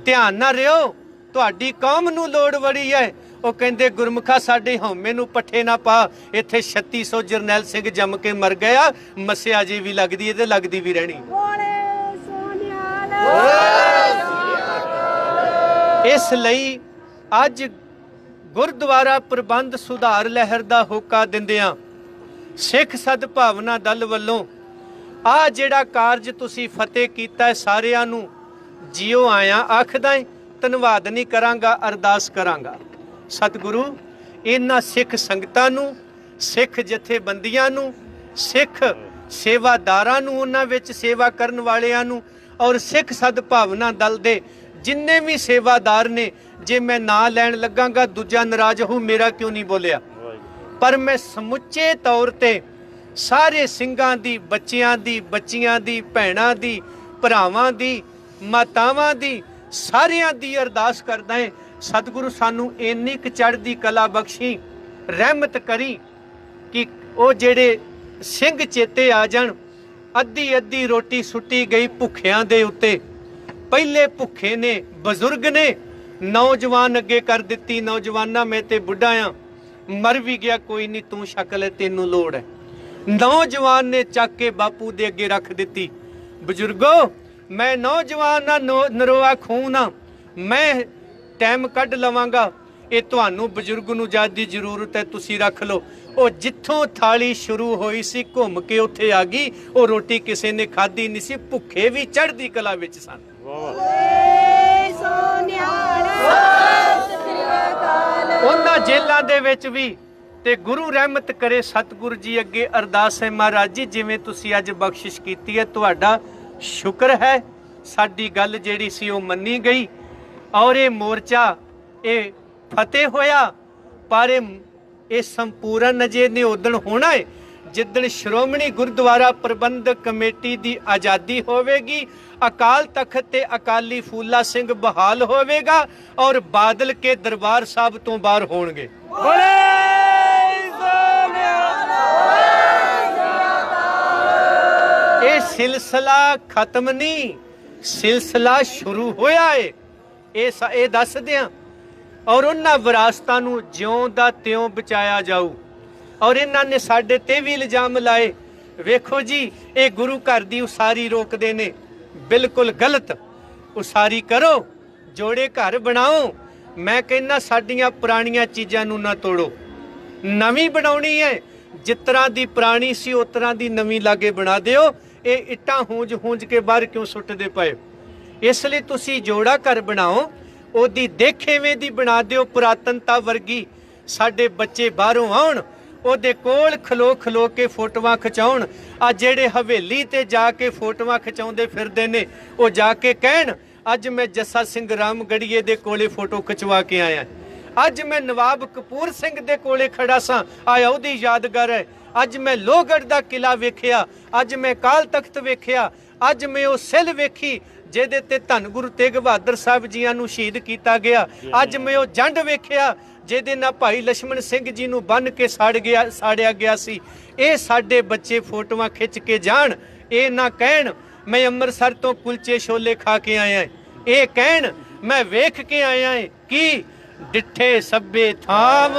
ਧਿਆਨ ਨਾ ਰਿਓ, ਤੁਹਾਡੀ ਕੌਮ ਨੂੰ ਲੋੜ ਬੜੀ ਹੈ। ਉਹ ਕਹਿੰਦੇ ਗੁਰਮੁਖਾ ਸਾਡੇ ਹਉਮੈ ਨੂੰ ਪੱਠੇ ਨਾ ਪਾ, ਇੱਥੇ 3600 ਜਰਨੈਲ ਸਿੰਘ ਜੰਮ ਕੇ ਮਰ ਗਿਆ, ਮੱਸਿਆ ਜੀ ਵੀ ਲੱਗਦੀ ਹੈ ਤੇ ਲੱਗਦੀ ਵੀ ਰਹਿਣੀ। ਇਸ ਲਈ ਅੱਜ ਗੁਰਦੁਆਰਾ ਪ੍ਰਬੰਧ ਸੁਧਾਰ ਲਹਿਰ ਦਾ ਹੋਕਾ ਦਿੰਦਿਆਂ ਸਿੱਖ ਸਦਭਾਵਨਾ ਦਲ ਵੱਲੋਂ ਆ ਜਿਹੜਾ ਕਾਰਜ ਤੁਸੀਂ ਫਤਿਹ ਕੀਤਾ, ਸਾਰਿਆਂ ਨੂੰ ਜਿਉ ਆਇਆ ਆਖਦਾ ਹੈ। ਧੰਨਵਾਦ ਨਹੀਂ ਕਰਾਂਗਾ, ਅਰਦਾਸ ਕਰਾਂਗਾ ਸਤਿਗੁਰੂ ਇਹਨਾਂ ਸਿੱਖ ਸੰਗਤਾਂ ਨੂੰ, ਸਿੱਖ ਜਥੇਬੰਦੀਆਂ ਨੂੰ, ਸਿੱਖ ਸੇਵਾਦਾਰਾਂ ਨੂੰ, ਉਹਨਾਂ ਵਿੱਚ ਸੇਵਾ ਕਰਨ ਵਾਲਿਆਂ ਨੂੰ, ਔਰ ਸਿੱਖ ਸਦਭਾਵਨਾ ਦਲ ਦੇ ਜਿੰਨੇ ਵੀ ਸੇਵਾਦਾਰ ਨੇ। ਜੇ ਮੈਂ ਨਾਂ ਲੈਣ ਲੱਗਾਂਗਾ ਦੂਜਾ ਨਾਰਾਜ਼ ਹੋ, ਮੇਰਾ ਕਿਉਂ ਨਹੀਂ ਬੋਲਿਆ, ਪਰ ਮੈਂ ਸਮੁੱਚੇ ਤੌਰ ਤੇ ਸਾਰੇ ਸਿੰਘਾਂ ਦੀ, ਬੱਚਿਆਂ ਦੀ, ਬੱਚੀਆਂ ਦੀ, ਭੈਣਾਂ ਦੀ, ਭਰਾਵਾਂ ਦੀ, ਮਾਤਾਵਾਂ ਦੀ, ਸਾਰਿਆਂ ਦੀ ਅਰਦਾਸ ਕਰਦਾ ਹੈ ਸਤਿਗੁਰੂ ਸਾਨੂੰ ਇੰਨੀ ਕੁ ਚੜ੍ਹਦੀ ਕਲਾ ਬਖਸ਼ੀ, ਰਹਿਮਤ ਕਰੀ ਕਿ ਉਹ ਜਿਹੜੇ ਸਿੰਘ ਚੇਤੇ ਆ ਜਾਣ। ਅੱਧੀ ਅੱਧੀ ਰੋਟੀ ਸੁੱਟੀ ਗਈ ਭੁੱਖਿਆਂ ਦੇ ਉੱਤੇ। ਪਹਿਲੇ ਭੁੱਖੇ ਨੇ ਬਜ਼ੁਰਗ ਨੇ, ਨੌਜਵਾਨ ਅੱਗੇ ਕਰ ਦਿੱਤੀ, ਨੌਜਵਾਨਾਂ ਮੈਂ ਤੇ ਬੁੱਢਾ ਆ, ਮਰ ਵੀ ਗਿਆ ਕੋਈ ਨਹੀਂ, ਤੂੰ ਸ਼ਕਲ ਹੈ ਤੈਨੂੰ ਲੋੜ ਹੈ। ਨੌਜਵਾਨ ਨੇ ਚੱਕ ਕੇ ਬਾਪੂ ਦੇ ਅੱਗੇ ਰੱਖ ਦਿੱਤੀ। ਬਜ਼ੁਰਗੋ, ਮੈਂ ਨੌਜਵਾਨ ਆ, ਨਰੋਆ ਖੂਨ ਆ, ਮੈਂ ਟਾਈਮ ਕੱਢ ਲਵਾਂਗਾ, ਇਹ ਤੁਹਾਨੂੰ ਬਜ਼ੁਰਗ ਨੂੰ ਜਦ ਦੀ ਜ਼ਰੂਰਤ ਹੈ ਤੁਸੀਂ ਰੱਖ ਲਓ। ਉਹ ਜਿੱਥੋਂ ਥਾਲੀ ਸ਼ੁਰੂ ਹੋਈ ਸੀ ਘੁੰਮ ਕੇ ਉੱਥੇ ਆ ਗਈ। ਉਹ ਰੋਟੀ ਕਿਸੇ ਨੇ ਖਾਧੀ ਨਹੀਂ ਸੀ, ਭੁੱਖੇ ਵੀ ਚੜ੍ਹਦੀ ਕਲਾ ਵਿੱਚ ਸਨ। ਉਹਨਾਂ ਜੇਲਾਂ ਦੇ ਵਿੱਚ ਵੀ ਤੇ ਗੁਰੂ ਰਹਿਮਤ ਕਰੇ ਸਤਿਗੁਰੂ ਜੀ ਅੱਗੇ ਅਰਦਾਸ ਹੈ, ਮਹਾਰਾਜ ਜੀ ਜਿਵੇਂ ਤੁਸੀਂ ਅੱਜ ਬਖਸ਼ਿਸ਼ ਕੀਤੀ ਹੈ ਤੁਹਾਡਾ ਸ਼ੁਕਰ ਹੈ, ਸਾਡੀ ਗੱਲ ਜਿਹੜੀ ਸੀ ਉਹ ਮੰਨੀ ਗਈ ਔਰ ਇਹ ਮੋਰਚਾ ਇਹ ਫਤਿਹ ਹੋਇਆ। ਪਰ ਇਹ ਸੰਪੂਰਨ ਅਜੇ ਨੇ ਉਦਣ ਹੋਣਾ ਹੈ ਜਿੱਦਣ ਸ਼੍ਰੋਮਣੀ ਗੁਰਦੁਆਰਾ ਪ੍ਰਬੰਧਕ ਕਮੇਟੀ ਦੀ ਆਜ਼ਾਦੀ ਹੋਵੇਗੀ, ਅਕਾਲ ਤਖਤ ਤੇ ਅਕਾਲੀ ਫੂਲਾ ਸਿੰਘ ਬਹਾਲ ਹੋਵੇਗਾ ਔਰ ਬਾਦਲ ਕੇ ਦਰਬਾਰ ਸਾਹਿਬ ਤੋਂ ਬਾਹਰ ਹੋਣਗੇ। ਇਹ ਸਿਲਸਿਲਾ ਖਤਮ ਨਹੀਂ, ਸਿਲਸਿਲਾ ਸ਼ੁਰੂ ਹੋਇਆ ਹੈ। ਇਹ ਦੱਸਦੇ ਆ ਔਰ ਉਹਨਾਂ ਵਿਰਾਸਤਾਂ ਨੂੰ ਜਿਉਂ ਦਾ ਤਿਉਂ ਬਚਾਇਆ ਜਾਊ। ਔਰ ਇਹਨਾਂ ਨੇ ਸਾਡੇ ਤੇ ਵੀ ਇਲਜ਼ਾਮ ਲਾਏ, ਵੇਖੋ ਜੀ ਇਹ ਗੁਰੂ ਘਰ ਦੀ ਉਸਾਰੀ ਰੋਕਦੇ ਨੇ, ਬਿਲਕੁਲ ਗਲਤ। ਉਸਾਰੀ ਕਰੋ, ਜੋੜੇ ਘਰ ਬਣਾਓ। ਮੈਂ ਕਹਿੰਦਾ ਸਾਡੀਆਂ ਪੁਰਾਣੀਆਂ ਚੀਜ਼ਾਂ ਨੂੰ ਨਾ ਤੋੜੋ, ਨਵੀਂ ਬਣਾਉਣੀ ਹੈ। ਜਿਸ ਤਰ੍ਹਾਂ ਦੀ ਪੁਰਾਣੀ ਸੀ ਉਸ ਤਰ੍ਹਾਂ ਦੀ ਨਵੀਂ ਲਾਗੇ ਬਣਾ ਦਿਓ। ਇਹ ਇੱਟਾਂ ਹੂੰਜ ਕੇ ਬਾਹਰ ਕਿਉਂ ਸੁੱਟਦੇ ਪਏ? ਇਸ ਲਈ ਤੁਸੀਂ ਜੋੜਾ ਘਰ ਬਣਾਓ, ਉਹਦੀ ਦੇਖੇਵੇਂ ਦੀ ਬਣਾ ਦਿਓ ਪੁਰਾਤਨਤਾ ਵਰਗੀ। ਸਾਡੇ ਬੱਚੇ ਬਾਹਰੋਂ ਆਉਣ, ਉਹਦੇ ਕੋਲ ਖਲੋ ਕੇ ਫੋਟੋਆਂ ਖਿਚਾਉਣ। ਆ ਜਿਹੜੇ ਹਵੇਲੀ ਤੇ ਜਾ ਕੇ ਫੋਟੋਆਂ ਖਿਚਾਉਂਦੇ ਫਿਰਦੇ ਨੇ, ਉਹ ਜਾ ਕੇ ਕਹਿਣ ਅੱਜ ਮੈਂ ਜੱਸਾ ਸਿੰਘ ਰਾਮਗੜੀਏ ਦੇ ਕੋਲੇ ਫੋਟੋ ਖਿਚਵਾ ਕੇ ਆਇਆ, ਅੱਜ ਮੈਂ ਨਵਾਬ ਕਪੂਰ ਸਿੰਘ ਦੇ ਕੋਲੇ ਖੜਾ ਸਾਂ, ਆਇਆ ਉਹਦੀ ਯਾਦਗਾਰ ਹੈ। ਅੱਜ ਮੈਂ ਲੋਹਗੜ੍ਹ ਦਾ ਕਿਲਾ ਵੇਖਿਆ, ਅੱਜ ਮੈਂ ਕਾਲ ਤਖਤ ਵੇਖਿਆ, ਅੱਜ ਮੈਂ ਉਹ ਸਿੱਲ ਵੇਖੀ ਜਿਹਦੇ ਤੇ ਧੰਨ ਗੁਰੂ ਤੇਗ ਬਹਾਦਰ ਸਾਹਿਬ ਜੀਆਂ ਨੂੰ ਸ਼ਹੀਦ ਕੀਤਾ ਗਿਆ। ਅੱਜ ਮੈਂ ਉਹ ਜੰਡ ਵੇਖਿਆ ਜਿਹਦੇ ਨਾਲ ਭਾਈ ਲਛਮਣ ਸਿੰਘ ਜੀ ਨੂੰ ਬੰਨ ਕੇ ਸਾੜਿਆ ਗਿਆ ਸੀ। ਇਹ ਸਾਡੇ ਬੱਚੇ ਫੋਟੋਆਂ ਖਿੱਚ ਕੇ ਜਾਣ, ਇਹ ਨਾ ਕਹਿਣ ਮੈਂ ਅੰਮ੍ਰਿਤਸਰ ਤੋਂ ਕੁਲਚੇ ਛੋਲੇ ਖਾ ਕੇ ਆਇਆ, ਇਹ ਕਹਿਣ ਮੈਂ ਵੇਖ ਕੇ ਆਇਆ ਕੀ ਡਿੱਠੇ ਸਭੇ ਥਾਮ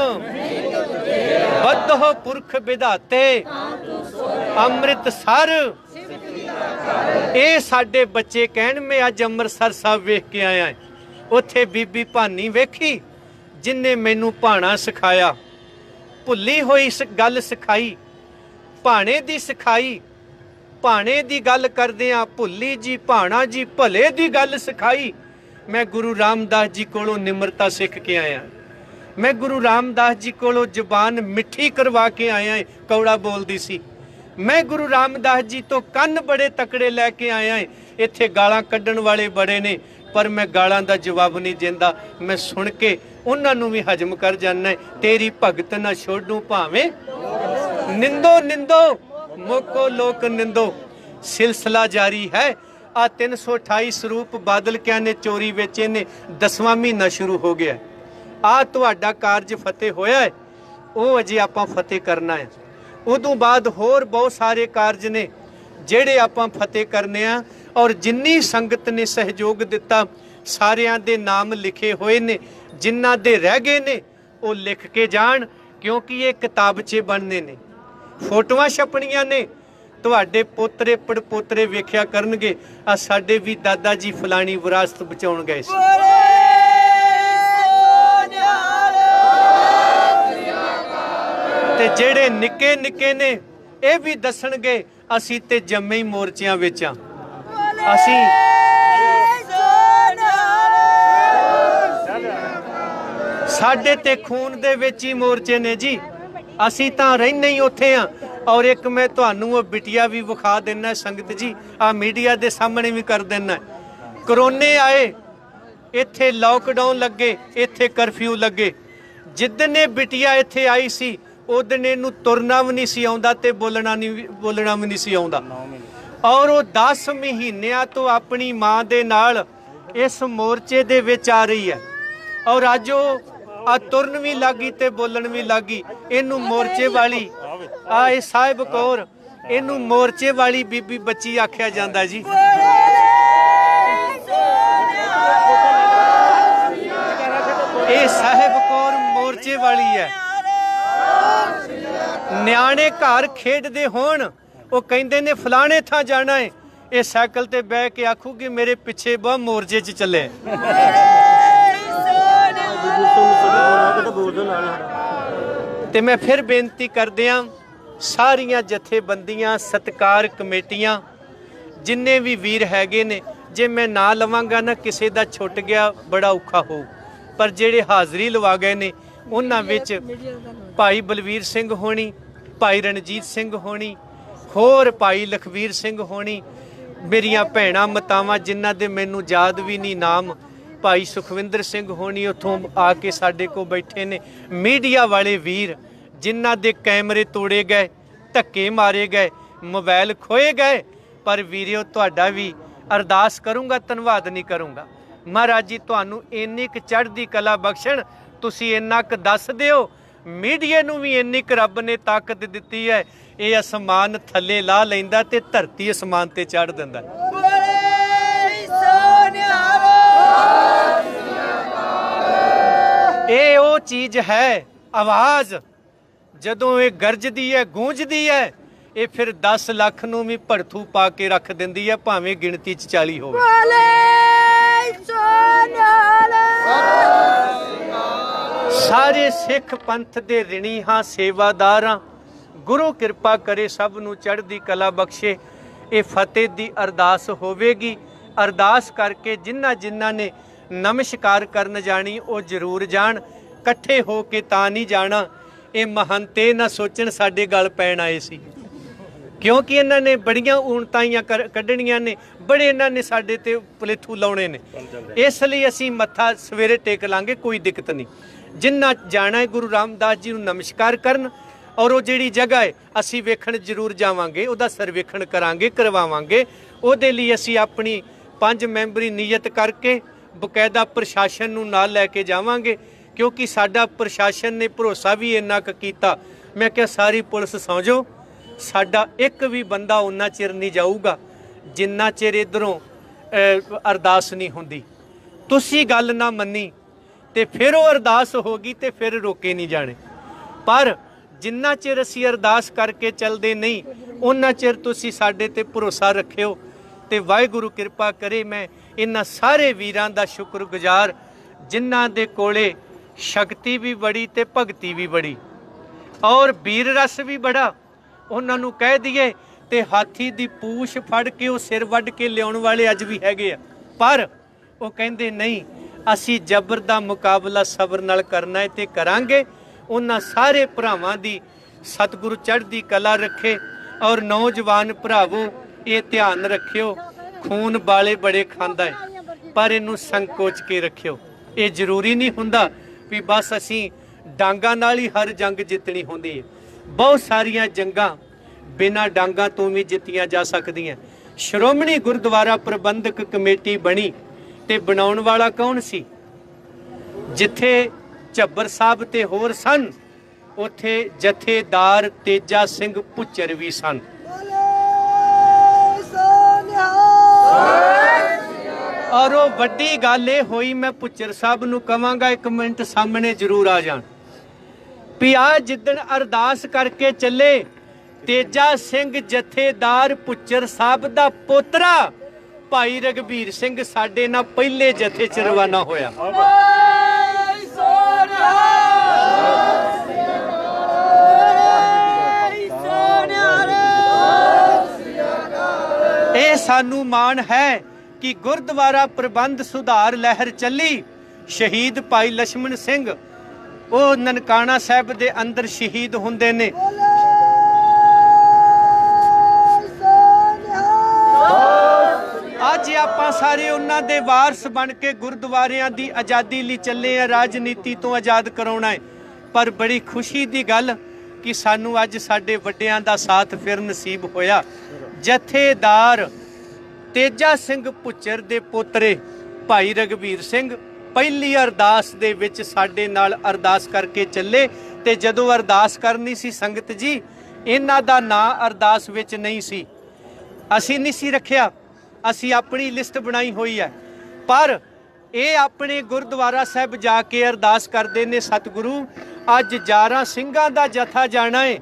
ਬੱਧੋ ਪੁਰਖ ਵਿਧਾਤੇ ਅੰਮ੍ਰਿਤਸਰ। ਇਹ ਸਾਡੇ ਬੱਚੇ ਕਹਿਣ ਮੈਂ ਅੱਜ ਅੰਮ੍ਰਿਤਸਰ ਸਾਹਿਬ ਵੇਖ ਕੇ ਆਇਆ, ਉੱਥੇ ਬੀਬੀ ਭਾਨੀ ਵੇਖੀ ਜਿਨਨੇ ਮੈਨੂੰ ਭਾਣਾ ਸਿਖਾਇਆ, ਭੁੱਲੀ ਹੋਈ ਗੱਲ ਸਿਖਾਈ, ਭਾਣੇ ਦੀ ਸਿਖਾਈ। ਭਾਣੇ ਦੀ ਗੱਲ ਕਰਦੇ ਆ, ਭੁੱਲੀ ਜੀ ਭਾਣਾ ਜੀ ਭਲੇ ਦੀ ਗੱਲ ਸਿਖਾਈ। ਮੈਂ ਗੁਰੂ ਰਾਮਦਾਸ ਜੀ ਕੋਲੋਂ ਨਿਮਰਤਾ ਸਿੱਖ ਕੇ ਆਇਆ, ਮੈਂ ਗੁਰੂ ਰਾਮਦਾਸ ਜੀ ਕੋਲੋਂ ਜ਼ੁਬਾਨ ਮਿੱਠੀ ਕਰਵਾ ਕੇ ਆਇਆ, ਕੌੜਾ ਬੋਲਦੀ ਸੀ। ਮੈਂ ਗੁਰੂ ਰਾਮਦਾਸ ਜੀ ਤੋਂ ਕੰਨ ਬੜੇ ਤਕੜੇ ਲੈ ਕੇ ਆਇਆ। ਇੱਥੇ ਗਾਲਾਂ ਕੱਢਣ ਵਾਲੇ ਬੜੇ ਨੇ, ਪਰ ਮੈਂ ਗਾਲਾਂ ਦਾ ਜਵਾਬ ਨਹੀਂ ਦਿੰਦਾ, ਮੈਂ ਸੁਣ ਕੇ ਉਹਨਾਂ ਨੂੰ ਵੀ ਹਜਮ ਕਰ ਜਾਂਦਾ। ਤੇਰੀ ਭਗਤ ਨਾ ਛੋਡੂ ਭਾਵੇਂ ਨਿੰਦੋ ਮੋਕੋ ਲੋਕ ਨਿੰਦੋ। ਸਿਲਸਿਲਾ ਜਾਰੀ ਹੈ। ਆ 328 ਸਰੂਪ ਬਾਦਲ ਕਿਆਂ ਨੇ ਚੋਰੀ ਵੇਚੇ ਨੇ, 10ਵਾਂ ਮਹੀਨਾ ਸ਼ੁਰੂ ਹੋ ਗਿਆ। ਆ ਤੁਹਾਡਾ ਕਾਰਜ ਫਤਿਹ ਹੋਇਆ ਹੈ, ਉਹ ਅਜੇ ਆਪਾਂ ਫਤਿਹ ਕਰਨਾ ਹੈ। ਉਦੋਂ ਬਾਅਦ ਹੋਰ ਬਹੁਤ ਸਾਰੇ ਕਾਰਜ ਨੇ ਜਿਹੜੇ ਆਪਾਂ ਫਤਿਹ ਕਰਨੇ ਆ। ਔਰ ਜਿੰਨੀ ਸੰਗਤ ਨੇ ਸਹਿਯੋਗ ਦਿੱਤਾ ਸਾਰਿਆਂ ਦੇ ਨਾਮ ਲਿਖੇ ਹੋਏ ਨੇ, ਜਿਨ੍ਹਾਂ ਦੇ ਰਹਿ ਗਏ ਨੇ ਉਹ ਲਿਖ ਕੇ ਜਾਣ, ਕਿਉਂਕਿ ਇਹ ਕਿਤਾਬਚੇ ਬਣਨੇ ਨੇ, ਫੋਟੋਆਂ ਛਪਣੀਆਂ ਨੇ। ਤੁਹਾਡੇ ਪੋਤਰੇ ਪੜਪੋਤਰੇ ਵੇਖਿਆ ਕਰਨਗੇ, ਆ ਸਾਡੇ ਵੀ ਦਾਦਾ ਜੀ ਫਲਾਣੀ ਵਿਰਾਸਤ ਬਚਾਉਣ ਗਏ ਸੀ। ਤੇ ਜਿਹੜੇ ਨਿੱਕੇ ਨਿੱਕੇ ਨੇ ਇਹ ਵੀ ਦੱਸਣਗੇ ਅਸੀਂ ਤੇ ਜੰਮੇ ਹੀ ਮੋਰਚਿਆਂ ਵਿੱਚ ਆ। ਅਸੀਂ ਸਾਡੇ ਤੇ ਖੂਨ ਦੇ ਵਿੱਚ ਹੀ ਮੋਰਚੇ ਨੇ ਜੀ, ਅਸੀਂ ਤਾਂ ਰਹਿੰਦੇ ਹੀ ਉੱਥੇ ਆ। ਔਰ ਇੱਕ ਮੈਂ ਤੁਹਾਨੂੰ ਉਹ ਬਿਟੀਆ ਵੀ ਵਿਖਾ ਦੇਣਾ ਸੰਗਤ ਜੀ, ਆ ਮੀਡੀਆ ਦੇ ਸਾਹਮਣੇ ਵੀ ਕਰ ਦੇਣਾ। ਕਰੋਨੇ ਆਏ, ਇੱਥੇ ਲਾਕਡਾਊਨ ਲੱਗੇ, ਇੱਥੇ ਕਰਫਿਊ ਲੱਗੇ। ਜਿੱਦਣ ਇਹ ਬਿਟੀਆ ਇੱਥੇ ਆਈ ਸੀ ਉਦਣ ਇਹਨੂੰ ਤੁਰਨਾ ਵੀ ਨਹੀਂ ਸੀ ਆਉਂਦਾ ਤੇ ਬੋਲਣਾ ਵੀ ਨਹੀਂ ਸੀ ਆਉਂਦਾ। ਔਰ ਉਹ 10 ਮਹੀਨਿਆਂ ਤੋਂ ਆਪਣੀ ਮਾਂ ਦੇ ਨਾਲ ਇਸ ਮੋਰਚੇ ਦੇ ਵਿੱਚ ਆ ਰਹੀ ਹੈ। ਔਰ ਅੱਜ ਉਹ ਤੁਰਨ ਵੀ ਲੱਗੀ ਤੇ ਬੋਲਣ ਵੀ ਲੱਗੀ। ਇਹਨੂੰ ਮੋਰਚੇ ਵਾਲੀ ਆ ਇਹ ਸਾਹਿਬ ਕੌਰ, ਇਹਨੂੰ ਮੋਰਚੇ ਵਾਲੀ ਬੀਬੀ ਬੱਚੀ ਆਖਿਆ ਜਾਂਦਾ ਜੀ। ਇਹ ਸਾਹਿਬ ਕੌਰ ਮੋਰਚੇ ਵਾਲੀ ਹੈ। ਨਿਆਣੇ ਘਰ ਖੇਡਦੇ ਹੋਣ, ਉਹ ਕਹਿੰਦੇ ਨੇ ਫਲਾਣੇ ਥਾਂ ਜਾਣਾ ਹੈ, ਇਹ ਸਾਈਕਲ ਤੇ ਬਹਿ ਕੇ ਆਖੂਗੀ ਮੇਰੇ ਪਿੱਛੇ ਬਹੁਤ ਮੋਰਚੇ 'ਚ ਚੱਲੇ। ਤੇ ਮੈਂ ਫਿਰ ਬੇਨਤੀ ਕਰਦਿਆਂ ਸਾਰੀਆਂ ਜਥੇਬੰਦੀਆਂ, ਸਤਿਕਾਰ ਕਮੇਟੀਆਂ, ਜਿੰਨੇ ਵੀ ਵੀਰ ਹੈਗੇ ਨੇ, ਜੇ ਮੈਂ ਨਾਂ ਲਵਾਂਗਾ ਨਾ ਕਿਸੇ ਦਾ ਛੁੱਟ ਗਿਆ ਬੜਾ ਔਖਾ ਹੋਊ, ਪਰ ਜਿਹੜੇ ਹਾਜ਼ਰੀ ਲਵਾ ਗਏ ਨੇ ਉਹਨਾਂ ਵਿੱਚ ਭਾਈ ਬਲਵੀਰ ਸਿੰਘ ਹੋਣੀ, ਭਾਈ ਰਣਜੀਤ ਸਿੰਘ ਹੋਣੀ, ਹੋਰ ਭਾਈ ਲਖਵੀਰ ਸਿੰਘ ਹੋਣੀ, ਮੇਰੀਆਂ ਭੈਣਾਂ ਮਤਾਵਾਂ ਜਿਨ੍ਹਾਂ ਦੇ ਮੈਨੂੰ ਯਾਦ ਵੀ ਨਹੀਂ ਨਾਮ, ਭਾਈ ਸੁਖਵਿੰਦਰ ਸਿੰਘ ਹੋਣੀ ਉੱਥੋਂ ਆ ਕੇ ਸਾਡੇ ਕੋਲ ਬੈਠੇ ਨੇ, ਮੀਡੀਆ ਵਾਲੇ ਵੀਰ ਜਿਨ੍ਹਾਂ ਦੇ ਕੈਮਰੇ ਤੋੜੇ ਗਏ, ਧੱਕੇ ਮਾਰੇ ਗਏ, ਮੋਬਾਈਲ ਖੋਏ ਗਏ, ਪਰ ਵੀਰਿਓ ਤੁਹਾਡਾ ਵੀ ਅਰਦਾਸ ਕਰੂੰਗਾ, ਧੰਨਵਾਦ ਨਹੀਂ ਕਰੂੰਗਾ। ਮਹਾਰਾਜ ਜੀ ਤੁਹਾਨੂੰ ਇੰਨੀ ਕੁ ਚੜ੍ਹਦੀ ਕਲਾ ਬਖਸ਼ਣ, ਤੁਸੀਂ ਇੰਨਾ ਕੁ ਦੱਸ ਦਿਓ, ਮੀਡੀਆ ਨੂੰ ਵੀ ਇੰਨੀ ਕੁ ਰੱਬ ਨੇ ਤਾਕਤ ਦਿੱਤੀ ਹੈ, ਇਹ ਅਸਮਾਨ ਥੱਲੇ ਲਾ ਲੈਂਦਾ ਤੇ ਧਰਤੀ ਅਸਮਾਨ ਤੇ ਚੜ੍ਹ ਦਿੰਦਾ। ਇਹ ਉਹ ਚੀਜ਼ ਹੈ, ਆਵਾਜ਼ ਜਦੋਂ ਇਹ ਗਰਜਦੀ ਹੈ, ਗੂੰਜਦੀ ਹੈ, ਇਹ ਫਿਰ 10 ਲੱਖ ਨੂੰ ਵੀ ਭੜਥੂ ਪਾ ਕੇ ਰੱਖ ਦਿੰਦੀ ਹੈ, ਭਾਵੇਂ ਗਿਣਤੀ 'ਚ 40 ਹੋਵੇ। ਸਾਰੇ ਸਿੱਖ ਪੰਥ ਦੇ ਰਿਣੀ ਹਾਂ, ਸੇਵਾਦਾਰ ਹਾਂ, ਗੁਰੂ ਕਿਰਪਾ ਕਰੇ ਸਭ ਨੂੰ ਚੜ੍ਹਦੀ ਕਲਾ ਬਖਸ਼ੇ। ਇਹ ਫਤਿਹ ਦੀ ਅਰਦਾਸ ਹੋਵੇਗੀ। ਅਰਦਾਸ ਕਰਕੇ ਜਿਨ੍ਹਾਂ ਨੇ ਨਮਸਕਾਰ ਕਰਨ ਜਾਣੀ ਉਹ ਜ਼ਰੂਰ ਜਾਣ, ਇਕੱਠੇ ਹੋ ਕੇ ਤਾਂ ਨਹੀਂ ਜਾਣਾ। ਇਹ ਮਹੰਤੇ ਨਾ ਸੋਚਣ ਸਾਡੇ ਗਲ ਪੈਣ ਆਏ ਸੀ, ਕਿਉਂਕਿ ਇਹਨਾਂ ਨੇ ਬੜੀਆਂ ਊਣਤਾਈਆਂ ਕੱਢਣੀਆਂ ਨੇ, ਬੜੇ ਇਹਨਾਂ ਨੇ ਸਾਡੇ ਤੇ ਪਲੇਥੂ ਲਾਉਣੇ ਨੇ, ਇਸ ਲਈ ਅਸੀਂ ਮੱਥਾ ਸਵੇਰੇ ਟੇਕ ਲਾਂਗੇ, ਕੋਈ ਦਿੱਕਤ ਨਹੀਂ। ਜਿੰਨਾ ਜਾਣਾ ਹੈ ਗੁਰੂ ਰਾਮਦਾਸ ਜੀ ਨੂੰ ਨਮਸਕਾਰ ਕਰਨ, ਔਰ ਉਹ ਜਿਹੜੀ ਜਗ੍ਹਾ ਹੈ ਅਸੀਂ ਵੇਖਣ ਜ਼ਰੂਰ ਜਾਵਾਂਗੇ, ਉਹਦਾ ਸਰਵੇਖਣ ਕਰਾਂਗੇ, ਕਰਵਾਵਾਂਗੇ। ਉਹਦੇ ਲਈ ਅਸੀਂ ਆਪਣੀ 5 ਮੈਂਬਰੀ ਨਿਯਤ ਕਰਕੇ ਬਕਾਇਦਾ ਪ੍ਰਸ਼ਾਸਨ ਨੂੰ ਨਾਲ ਲੈ ਕੇ ਜਾਵਾਂਗੇ, ਕਿਉਂਕਿ ਸਾਡਾ ਪ੍ਰਸ਼ਾਸਨ ਨੇ ਭਰੋਸਾ ਵੀ ਇੰਨਾ ਕੁ ਕੀਤਾ। ਮੈਂ ਕਿਹਾ ਸਾਰੀ ਪੁਲਿਸ ਸੌਂ ਜਾਓ, ਸਾਡਾ ਇੱਕ ਵੀ ਬੰਦਾ ਉਨਾ ਚਿਰ ਨਹੀਂ ਜਾਊਗਾ ਜਿੰਨਾ ਚਿਰ ਇੱਧਰੋਂ ਅਰਦਾਸ ਨਹੀਂ ਹੁੰਦੀ। ਤੁਸੀਂ ਗੱਲ ਨਾ ਮੰਨੀ ਤੇ ਫਿਰ ਉਹ ਅਰਦਾਸ ਹੋ ਗਈ ਤੇ ਫਿਰ ਰੋਕੇ ਨਹੀਂ ਜਾਣੇ, ਪਰ ਜਿੰਨਾ ਚਿਰ ਅਸੀਂ ਅਰਦਾਸ ਕਰਕੇ ਚੱਲਦੇ ਨਹੀਂ ਉਹਨਾਂ ਚਿਰ ਤੁਸੀਂ ਸਾਡੇ ਤੇ ਭਰੋਸਾ ਰੱਖਿਓ। ਤੇ ਵਾਹਿਗੁਰੂ ਕਿਰਪਾ ਕਰੇ। ਮੈਂ ਇਹਨਾਂ ਸਾਰੇ ਵੀਰਾਂ ਦਾ ਸ਼ੁਕਰਗੁਜ਼ਾਰ ਜਿਨ੍ਹਾਂ ਦੇ ਕੋਲੇ ਸ਼ਕਤੀ ਵੀ ਬੜੀ ਤੇ ਭਗਤੀ ਵੀ ਬੜੀ ਔਰ ਵੀਰ ਰਸ ਵੀ ਬੜਾ। ਉਹਨਾਂ ਨੂੰ ਕਹਿ ਦਈਏ ਤੇ ਹਾਥੀ ਦੀ ਪੂਛ ਫੜ ਕੇ ਉਹ ਸਿਰ ਵੱਢ ਕੇ ਲਿਆਉਣ ਵਾਲੇ ਅੱਜ ਵੀ ਹੈਗੇ ਆ, ਪਰ ਉਹ ਕਹਿੰਦੇ ਨਹੀਂ, ਅਸੀਂ ਜ਼ਬਰ ਦਾ ਮੁਕਾਬਲਾ ਸਬਰ ਨਾਲ ਕਰਨਾ ਹੈ ਤੇ ਕਰਾਂਗੇ। ਉਹਨਾਂ ਸਾਰੇ ਭਰਾਵਾਂ ਦੀ ਸਤਿਗੁਰੂ ਚੜ੍ਹਦੀ ਕਲਾ ਰੱਖੇ। ਔਰ ਨੌਜਵਾਨ ਭਰਾਵੋ ਇਹ ਧਿਆਨ ਰੱਖਿਓ, ਖੂਨ ਬਾਲੇ ਬੜੇ ਖਾਂਦਾ ਹੈ, ਪਰ ਇਹਨੂੰ ਸੰਕੋਚ ਕੇ ਰੱਖਿਓ। ਇਹ ਜ਼ਰੂਰੀ ਨਹੀਂ ਹੁੰਦਾ ਵੀ ਬਸ ਅਸੀਂ ਡਾਂਗਾਂ ਨਾਲ ਹੀ ਹਰ ਜੰਗ ਜਿੱਤਣੀ ਹੁੰਦੀ ਹੈ। ਬਹੁਤ ਸਾਰੀਆਂ ਜੰਗਾਂ ਬਿਨਾਂ ਡਾਂਗਾਂ ਤੋਂ ਵੀ ਜਿੱਤੀਆਂ ਜਾ ਸਕਦੀਆਂ। ਸ਼੍ਰੋਮਣੀ ਗੁਰਦੁਆਰਾ ਪ੍ਰਬੰਧਕ ਕਮੇਟੀ ਬਣੀ ਤੇ ਬਣਾਉਣ ਵਾਲਾ ਕੌਣ ਸੀ? ਜਿੱਥੇ ਝੱਬਰ ਸਾਹਿਬ ਤੇ ਹੋਰ ਸਨ, ਉੱਥੇ ਜਥੇਦਾਰ ਤੇਜਾ ਸਿੰਘ ਭੁੱਚਰ ਵੀ ਸਨ। ਔਰ ਉਹ ਵੱਡੀ ਗੱਲ ਇਹ ਹੋਈ, ਮੈਂ ਭੁੱਚਰ ਸਾਹਿਬ ਨੂੰ ਕਵਾਂਗਾ 1 ਮਿੰਟ ਸਾਹਮਣੇ ਜ਼ਰੂਰ ਆ ਜਾਣ, ਵੀ ਆ ਜਿੱਦਣ ਅਰਦਾਸ ਕਰਕੇ ਚੱਲੇ ਤੇਜਾ ਸਿੰਘ ਜਥੇਦਾਰ ਭੁੱਚਰ ਸਾਹਿਬ ਦਾ ਪੋਤਰਾ ਭਾਈ ਰਘਬੀਰ ਸਿੰਘ ਸਾਡੇ ਨਾਲ ਪਹਿਲੇ ਜਥੇ ਚ ਰਵਾਨਾ ਹੋਇਆ। ਇਹ ਸਾਨੂੰ ਮਾਣ ਹੈ ਕਿ ਗੁਰਦੁਆਰਾ ਪ੍ਰਬੰਧ ਸੁਧਾਰ ਲਹਿਰ ਚੱਲੀ। ਸ਼ਹੀਦ ਭਾਈ ਲਛਮਣ ਸਿੰਘ ਉਹ ਨਨਕਾਣਾ ਸਾਹਿਬ ਦੇ ਅੰਦਰ ਸ਼ਹੀਦ ਹੁੰਦੇ ਨੇ। ਅੱਜ ਆਪਾਂ ਸਾਰੇ ਉਹਨਾਂ ਦੇ ਵਾਰਸ ਬਣ ਕੇ ਗੁਰਦੁਆਰਿਆਂ ਦੀ ਆਜ਼ਾਦੀ ਲਈ ਚੱਲੇ ਆ, ਰਾਜਨੀਤੀ ਤੋਂ ਆਜ਼ਾਦ ਕਰਾਉਣਾ ਹੈ। ਪਰ ਬੜੀ ਖੁਸ਼ੀ ਦੀ ਗੱਲ ਕਿ ਸਾਨੂੰ ਅੱਜ ਸਾਡੇ ਵੱਡਿਆਂ ਦਾ ਸਾਥ ਫਿਰ ਨਸੀਬ ਹੋਇਆ। ਜਥੇਦਾਰ ਤੇਜਾ ਸਿੰਘ ਭੁੱਚਰ ਦੇ ਪੋਤਰੇ ਭਾਈ ਰਘਬੀਰ ਸਿੰਘ ਪਹਿਲੀ ਅਰਦਾਸ ਦੇ ਵਿੱਚ ਸਾਡੇ ਨਾਲ ਅਰਦਾਸ ਕਰਕੇ ਚੱਲੇ। ਤੇ ਜਦੋਂ ਅਰਦਾਸ ਕਰਨੀ ਸੀ ਸੰਗਤ ਜੀ, ਇਹਨਾਂ ਦਾ ਨਾਂ ਅਰਦਾਸ ਵਿੱਚ ਨਹੀਂ ਸੀ। ਅਸੀਂ ਨਹੀਂ ਸੀ ਰੱਖਿਆ, ਅਸੀਂ ਆਪਣੀ ਲਿਸਟ ਬਣਾਈ ਹੋਈ ਹੈ। ਪਰ ਇਹ ਆਪਣੇ ਗੁਰਦੁਆਰਾ ਸਾਹਿਬ ਜਾ ਕੇ ਅਰਦਾਸ ਕਰਦੇ ਨੇ, ਸਤਿਗੁਰੂ ਅੱਜ 11 ਸਿੰਘਾਂ ਦਾ ਜਥਾ ਜਾਣਾ ਹੈ,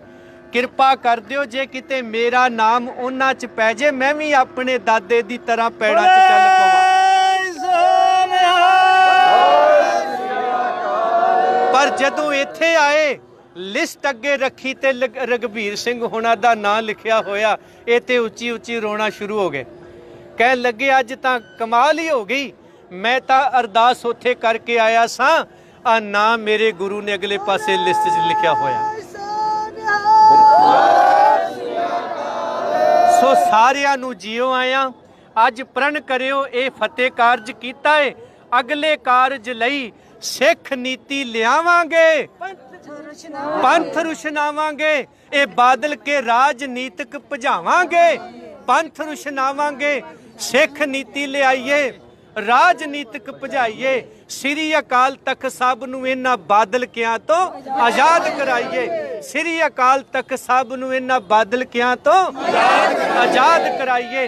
ਕਿਰਪਾ ਕਰ ਦਿਓ ਜੇ ਕਿਤੇ ਮੇਰਾ ਨਾਮ ਉਹਨਾਂ 'ਚ ਪੈ ਜੇ, ਮੈਂ ਵੀ ਆਪਣੇ ਦਾਦੇ ਦੀ ਤਰ੍ਹਾਂ ਪੈੜਾਂ 'ਚ ਚੱਲ ਪਵਾਂ। ਪਰ ਜਦੋਂ ਇੱਥੇ ਆਏ, ਲਿਸਟ ਅੱਗੇ ਰੱਖੀ ਤੇ ਰਘਬੀਰ ਸਿੰਘ ਹੁਣਾਂ ਦਾ ਨਾਂ ਲਿਖਿਆ ਹੋਇਆ, ਇਹ ਤੇ ਉੱਚੀ ਉੱਚੀ ਰੋਣਾ ਸ਼ੁਰੂ ਹੋ ਗਏ। ਕਹਿਣ ਲੱਗੇ ਅੱਜ ਤਾਂ ਕਮਾਲ ਹੀ ਹੋ ਗਈ, ਮੈਂ ਤਾਂ ਅਰਦਾਸ ਉੱਥੇ ਕਰਕੇ ਆਇਆ ਸਾਂ, ਆ ਨਾਂ ਮੇਰੇ ਗੁਰੂ ਨੇ ਅਗਲੇ ਪਾਸੇ ਲਿਸਟ 'ਚ ਲਿਖਿਆ ਹੋਇਆ। ਸੋ ਸਾਰਿਆਂ ਨੂੰ ਜੀਓ ਆਇਆ। ਅੱਜ ਪ੍ਰਣ ਕਰਿਓ ਇਹ ਫਤਿਹ ਕਾਰਜ ਕੀਤਾ ਏ, ਅਗਲੇ ਕਾਰਜ ਲਈ ਸਿੱਖ ਨੀਤੀ ਲਿਆਵਾਂਗੇ, ਪੰਥ ਰੁਸ਼ਨਾਵਾਂਗੇ, ਇਹ ਬਾਦਲ ਕੇ ਰਾਜਨੀਤਿਕ ਭਜਾਵਾਂਗੇ, ਪੰਥ ਰੁਸ਼ਨਾਵਾਂਗੇ, ਸਿੱਖ ਨੀਤੀ ਲਿਆਈਏ, ਰਾਜਨੀਤਿਕ ਭਜਾਈਏ, ਸ੍ਰੀ ਅਕਾਲ ਤਖਤ ਸਾਹਿਬ ਨੂੰ ਇਹਨਾਂ ਬਾਦਲ ਕਿਆਂ ਤੋਂ ਆਜ਼ਾਦ ਕਰਾਈਏ, ਸ੍ਰੀ ਅਕਾਲ ਤਖਤ ਸਾਹਿਬ ਨੂੰ ਇਹਨਾਂ ਬਾਦਲ ਕਿਆਂ ਤੋਂ ਆਜ਼ਾਦ ਕਰਾਈਏ।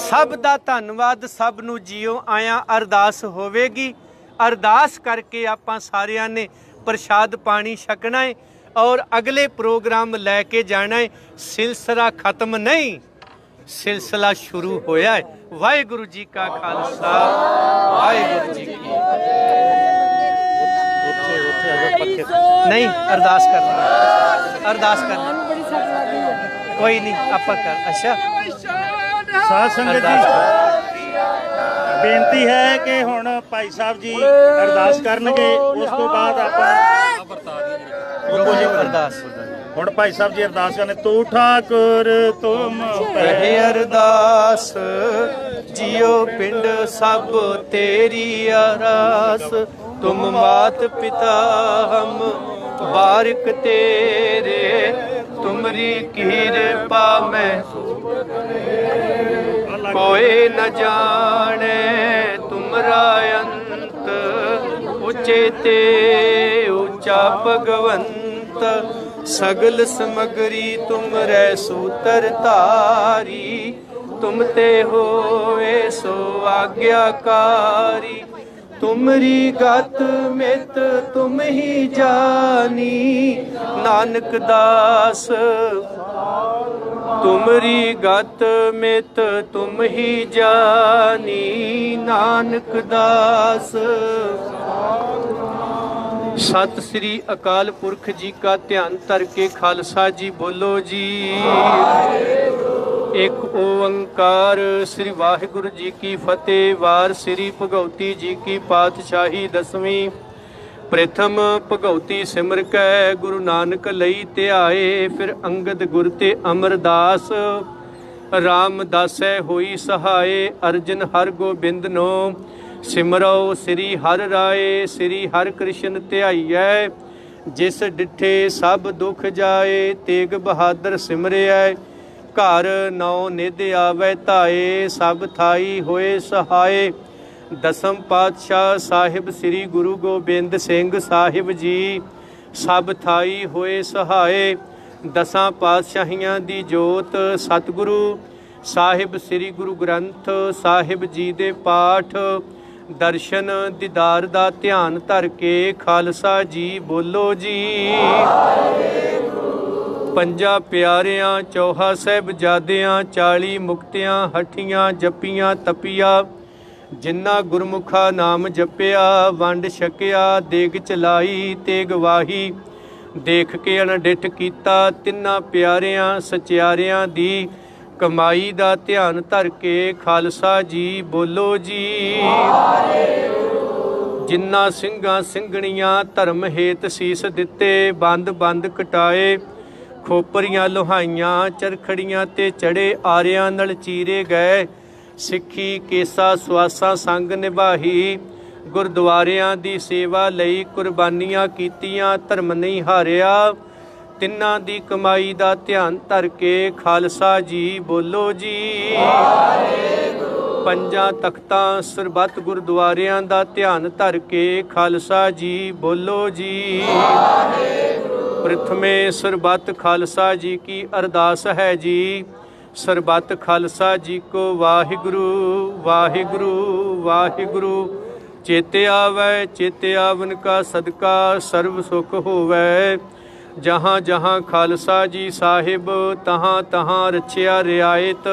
ਸਭ ਦਾ ਧੰਨਵਾਦ, ਸਭ ਨੂੰ ਜੀਓ ਆਇਆਂ। ਅਰਦਾਸ ਹੋਵੇਗੀ, ਅਰਦਾਸ ਕਰਕੇ ਆਪਾਂ ਸਾਰਿਆਂ ਨੇ ਪ੍ਰਸ਼ਾਦ ਪਾਣੀ ਛਕਣਾ ਹੈ ਔਰ ਅਗਲੇ ਪ੍ਰੋਗਰਾਮ ਲੈ ਕੇ ਜਾਣਾ ਹੈ। ਸਿਲਸਿਲਾ ਖਤਮ ਨਹੀਂ, ਸਿਲਸਿਲਾ ਸ਼ੁਰੂ ਹੋਇਆ ਹੈ। ਵਾਹਿਗੁਰੂ ਜੀ ਕਾ ਖਾਲਸਾ, ਵਾਹਿਗੁਰੂ ਜੀ ਕੀ ਨਹੀਂ। ਅਰਦਾਸ ਕਰਨੀ, ਅਰਦਾਸ ਕਰਨੀ, ਕੋਈ ਨਹੀਂ ਆਪਾਂ ਕਰ। ਅੱਛਾ ਸਾਧ ਸੰਗਤ ਜੀ, ਬੇਨਤੀ ਹੈ ਕਿ ਹੁਣ ਭਾਈ ਸਾਹਿਬ ਜੀ ਅਰਦਾਸ ਕਰਨਗੇ, ਉਸ ਤੋਂ ਬਾਅਦ ਆਪਾਂ ਅਰਦਾਸ। ਹੁਣ ਭਾਈ ਸਾਹਿਬ ਜੀ ਅਰਦਾਸ ਕਰਨੇ। ਤੂੰ ਠਾਕੁਰ ਤੁਮ ਪਹਿ ਅਰਦਾਸ, ਜਿਉ ਪਿੰਡ ਸਭ ਤੇਰੀ ਆਰਾਸ, ਤੁਮ ਮਾਤ ਪਿਤਾ ਹਮ ਬਾਰਿਕ ਤੇਰੇ, ਤੁਮਰੀ ਕਿਰਪਾ ਮੈਂ कोई न जाने तुमरा अंत, ऊंचे ते ऊंचा भगवंत, सगल समगरी तुम रे सूतर तारी, तुम ते होए सो आज्ञाकारी, तुमरी गत मित तुम ही जानी, नानक दास तुमरी गत मित तुम ही जानी, नानक दास। सत श्री अकाल पुरख जी का ध्यान धर के खालसा जी बोलो जी। एक ओंकार श्री वाहिगुरु जी की फतेह। वार श्री भगवती जी की पातशाही दसवीं। प्रथम भगवती सिमर कै गुरु नानक लई ध्याए, फिर अंगद गुर ते अमरदास, रामदासै होई सहाय, अर्जन हर गोबिंद नो, सिमरो श्री हर राय, श्री हर कृष्ण ध्याईऐ, जिस डिठे सब दुख जाए, तेग बहादुर सिमरिऐ, घर नौ निध आवे धाए, सब थाई होए सहाय। दसम पातशाह साहिब श्री गुरु गोबिंद सिंह साहिब जी, सब थाई होए सहाय। दसां पातशाहियां दी जोत सतगुरु साहिब श्री गुरु ग्रंथ साहिब जी दे पाठ, दर्शन दीदार दा ध्यान धर के खालसा जी बोलो जी। पंजा प्यारियां चौहा साहिबजादियां, 40 मुक्तियां हठियां जपियां तपिया, जिन्ना गुरमुखा नाम जपिया, वंड छकिया, देग चलाई ते गवाही, देख के अनडिठ कीता, तिन्ना प्यारियां सचियारियां दी कमाई दा ध्यान धर के खालसा जी बोलो जी। जिन्ना ਸਿੰਘਾਂ ਸਿੰਘਣੀਆਂ धर्म हेत सीस दिते, बंद बंद कटाए, खोपरियां लोहाइयां चरखड़ियां ते चढ़े, आरियां नल चीरे गए, सिੱਖੀ ਕੇਸਾ ਸਵਾਸਾਂ ਸੰਗ ਨਿਭਾਹੀ, ਗੁਰਦੁਆਰਿਆਂ ਦੀ ਸੇਵਾ ਲਈ ਕੁਰਬਾਨੀਆਂ ਕੀਤੀਆਂ, ਧਰਮ ਨਹੀਂ ਹਾਰਿਆ, ਤਿੰਨਾਂ ਦੀ ਕਮਾਈ ਦਾ ਧਿਆਨ ਧਰ ਕੇ ਖਾਲਸਾ ਜੀ ਬੋਲੋ ਜੀ। ਵਾਹਿਗੁਰੂ ਪੰਜਾਂ ਤਖਤਾਂ ਸਰਬੱਤ ਗੁਰਦੁਆਰਿਆਂ ਦਾ ਧਿਆਨ ਧਰ ਕੇ ਖਾਲਸਾ ਜੀ ਬੋਲੋ ਜੀ। ਪ੍ਰਥਮੇ ਸਰਬੱਤ ਖਾਲਸਾ ਜੀ ਕੀ ਅਰਦਾਸ ਹੈ ਜੀ। ਸਰਬੱਤ ਖਾਲਸਾ ਜੀ ਕੋ ਵਾਹਿਗੁਰੂ ਵਾਹਿਗੁਰੂ ਵਾਹਿਗੁਰੂ। ਚੇਤੇ ਆਵੈ ਚੇਤੇ ਆਵਨ ਕਾ ਸਦਕਾ ਸਰਬ ਸੁਖ ਹੋਵੈ। ਜਹਾਂ ਜਹਾਂ ਖਾਲਸਾ ਜੀ ਸਾਹਿਬ ਤਹਾਂ ਤਹਾਂ ਰਚਿਆ ਰਿਆਇਤ।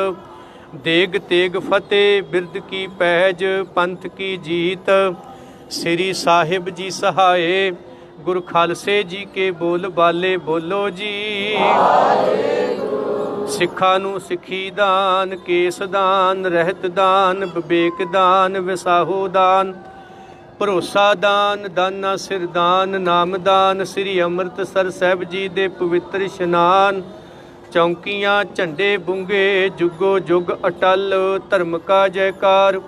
ਦੇਗ ਤੇਗ ਫਤਿਹ ਬਿਰਦ ਕੀ ਪਹਿਜ ਪੰਥ ਕੀ ਜੀਤ। ਸ੍ਰੀ ਸਾਹਿਬ ਜੀ ਸਹਾਏ ਗੁਰ ਖਾਲਸੇ ਜੀ ਕੇ ਬੋਲ ਬਾਲੇ ਬੋਲੋ ਜੀ। ਸਿੱਖਾਂ ਨੂੰ ਸਿੱਖੀ ਦਾਨ ਕੇਸ ਦਾਨ ਰਹਿਤ ਦਾਨ ਵਿਵੇਕ ਦਾਨ ਵਿਸਾਹੋ ਦਾਨ ਭਰੋਸਾ ਦਾਨ ਦਾਨਾ ਸਿਰ ਦਾਨ ਨਾਮ ਦਾਨ। ਸ੍ਰੀ ਅੰਮ੍ਰਿਤਸਰ ਸਾਹਿਬ ਜੀ ਦੇ ਪਵਿੱਤਰ ਇਸ਼ਨਾਨ ਚੌਂਕੀਆਂ ਝੰਡੇ ਬੁੰਗੇ ਜੁਗੋ ਜੁਗ ਅਟਲ। ਧਰਮ ਕਾ ਜੈਕਾਰ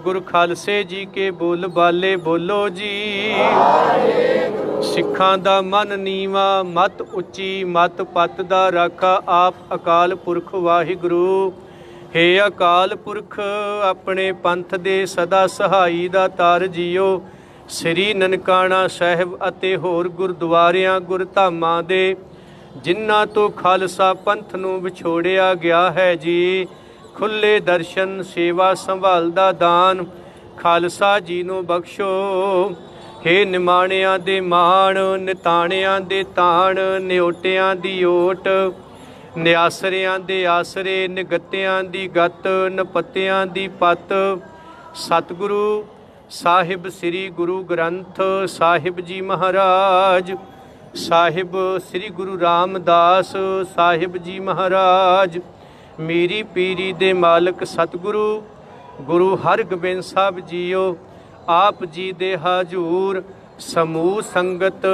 ਗੁਰ ਖਾਲਸੇ ਜੀ ਕੇ ਬੋਲ ਬਾਲੇ ਬੋਲੋ ਜੀ। ਸਿੱਖਾਂ ਦਾ ਮਨ ਨੀਵਾ ਮਤ ਉੱਚੀ ਮਤ ਪੱਤ ਦਾ ਰਾਖਾ ਆਪ ਅਕਾਲ ਪੁਰਖ ਵਾਹਿਗੁਰੂ। ਹੇ ਅਕਾਲ ਪੁਰਖ ਆਪਣੇ ਪੰਥ ਦੇ ਸਦਾ ਸਹਾਈ ਦਾ ਤਾਰ ਜੀਓ। ਸ੍ਰੀ ਨਨਕਾਣਾ ਸਾਹਿਬ ਅਤੇ ਹੋਰ ਗੁਰਦੁਆਰਿਆਂ ਗੁਰਧਾਮਾਂ ਦੇ ਜਿਨ੍ਹਾਂ ਤੋਂ ਖਾਲਸਾ ਪੰਥ ਨੂੰ ਵਿਛੋੜਿਆ ਗਿਆ ਹੈ ਜੀ। ਖੁੱਲੇ ਦਰਸ਼ਨ ਸੇਵਾ ਸੰਭਾਲ ਦਾ ਦਾਨ ਖਾਲਸਾ ਜੀ ਨੂੰ ਬਖਸ਼ੋ। ਹੇ ਨਿਮਾਣਿਆਂ ਦੇ ਮਾਣ ਨਿਤਾਣਿਆਂ ਦੇ ਤਾਣ ਨਿਓਟਿਆਂ ਦੀ ਓਟ ਨਿਆਸਰਿਆਂ ਦੇ ਆਸਰੇ ਨਿਗੱਤਿਆਂ ਦੀ ਗੱਤ ਨਪੱਤਿਆਂ ਦੀ ਪੱਤ। ਸਤਿਗੁਰੂ ਸਾਹਿਬ ਸ੍ਰੀ ਗੁਰੂ ਗ੍ਰੰਥ ਸਾਹਿਬ ਜੀ ਮਹਾਰਾਜ ਸਾਹਿਬ ਸ੍ਰੀ ਗੁਰੂ ਰਾਮਦਾਸ ਸਾਹਿਬ ਜੀ ਮਹਾਰਾਜ ਮੇਰੀ ਪੀਰੀ ਦੇ ਮਾਲਕ ਸਤਿਗੁਰੂ ਗੁਰੂ ਹਰਗੋਬਿੰਦ ਸਾਹਿਬ ਜੀਓ ਆਪ ਜੀ ਦੇ ਹਾਜ਼ੂਰ ਸਮੂਹ ਸੰਗਤ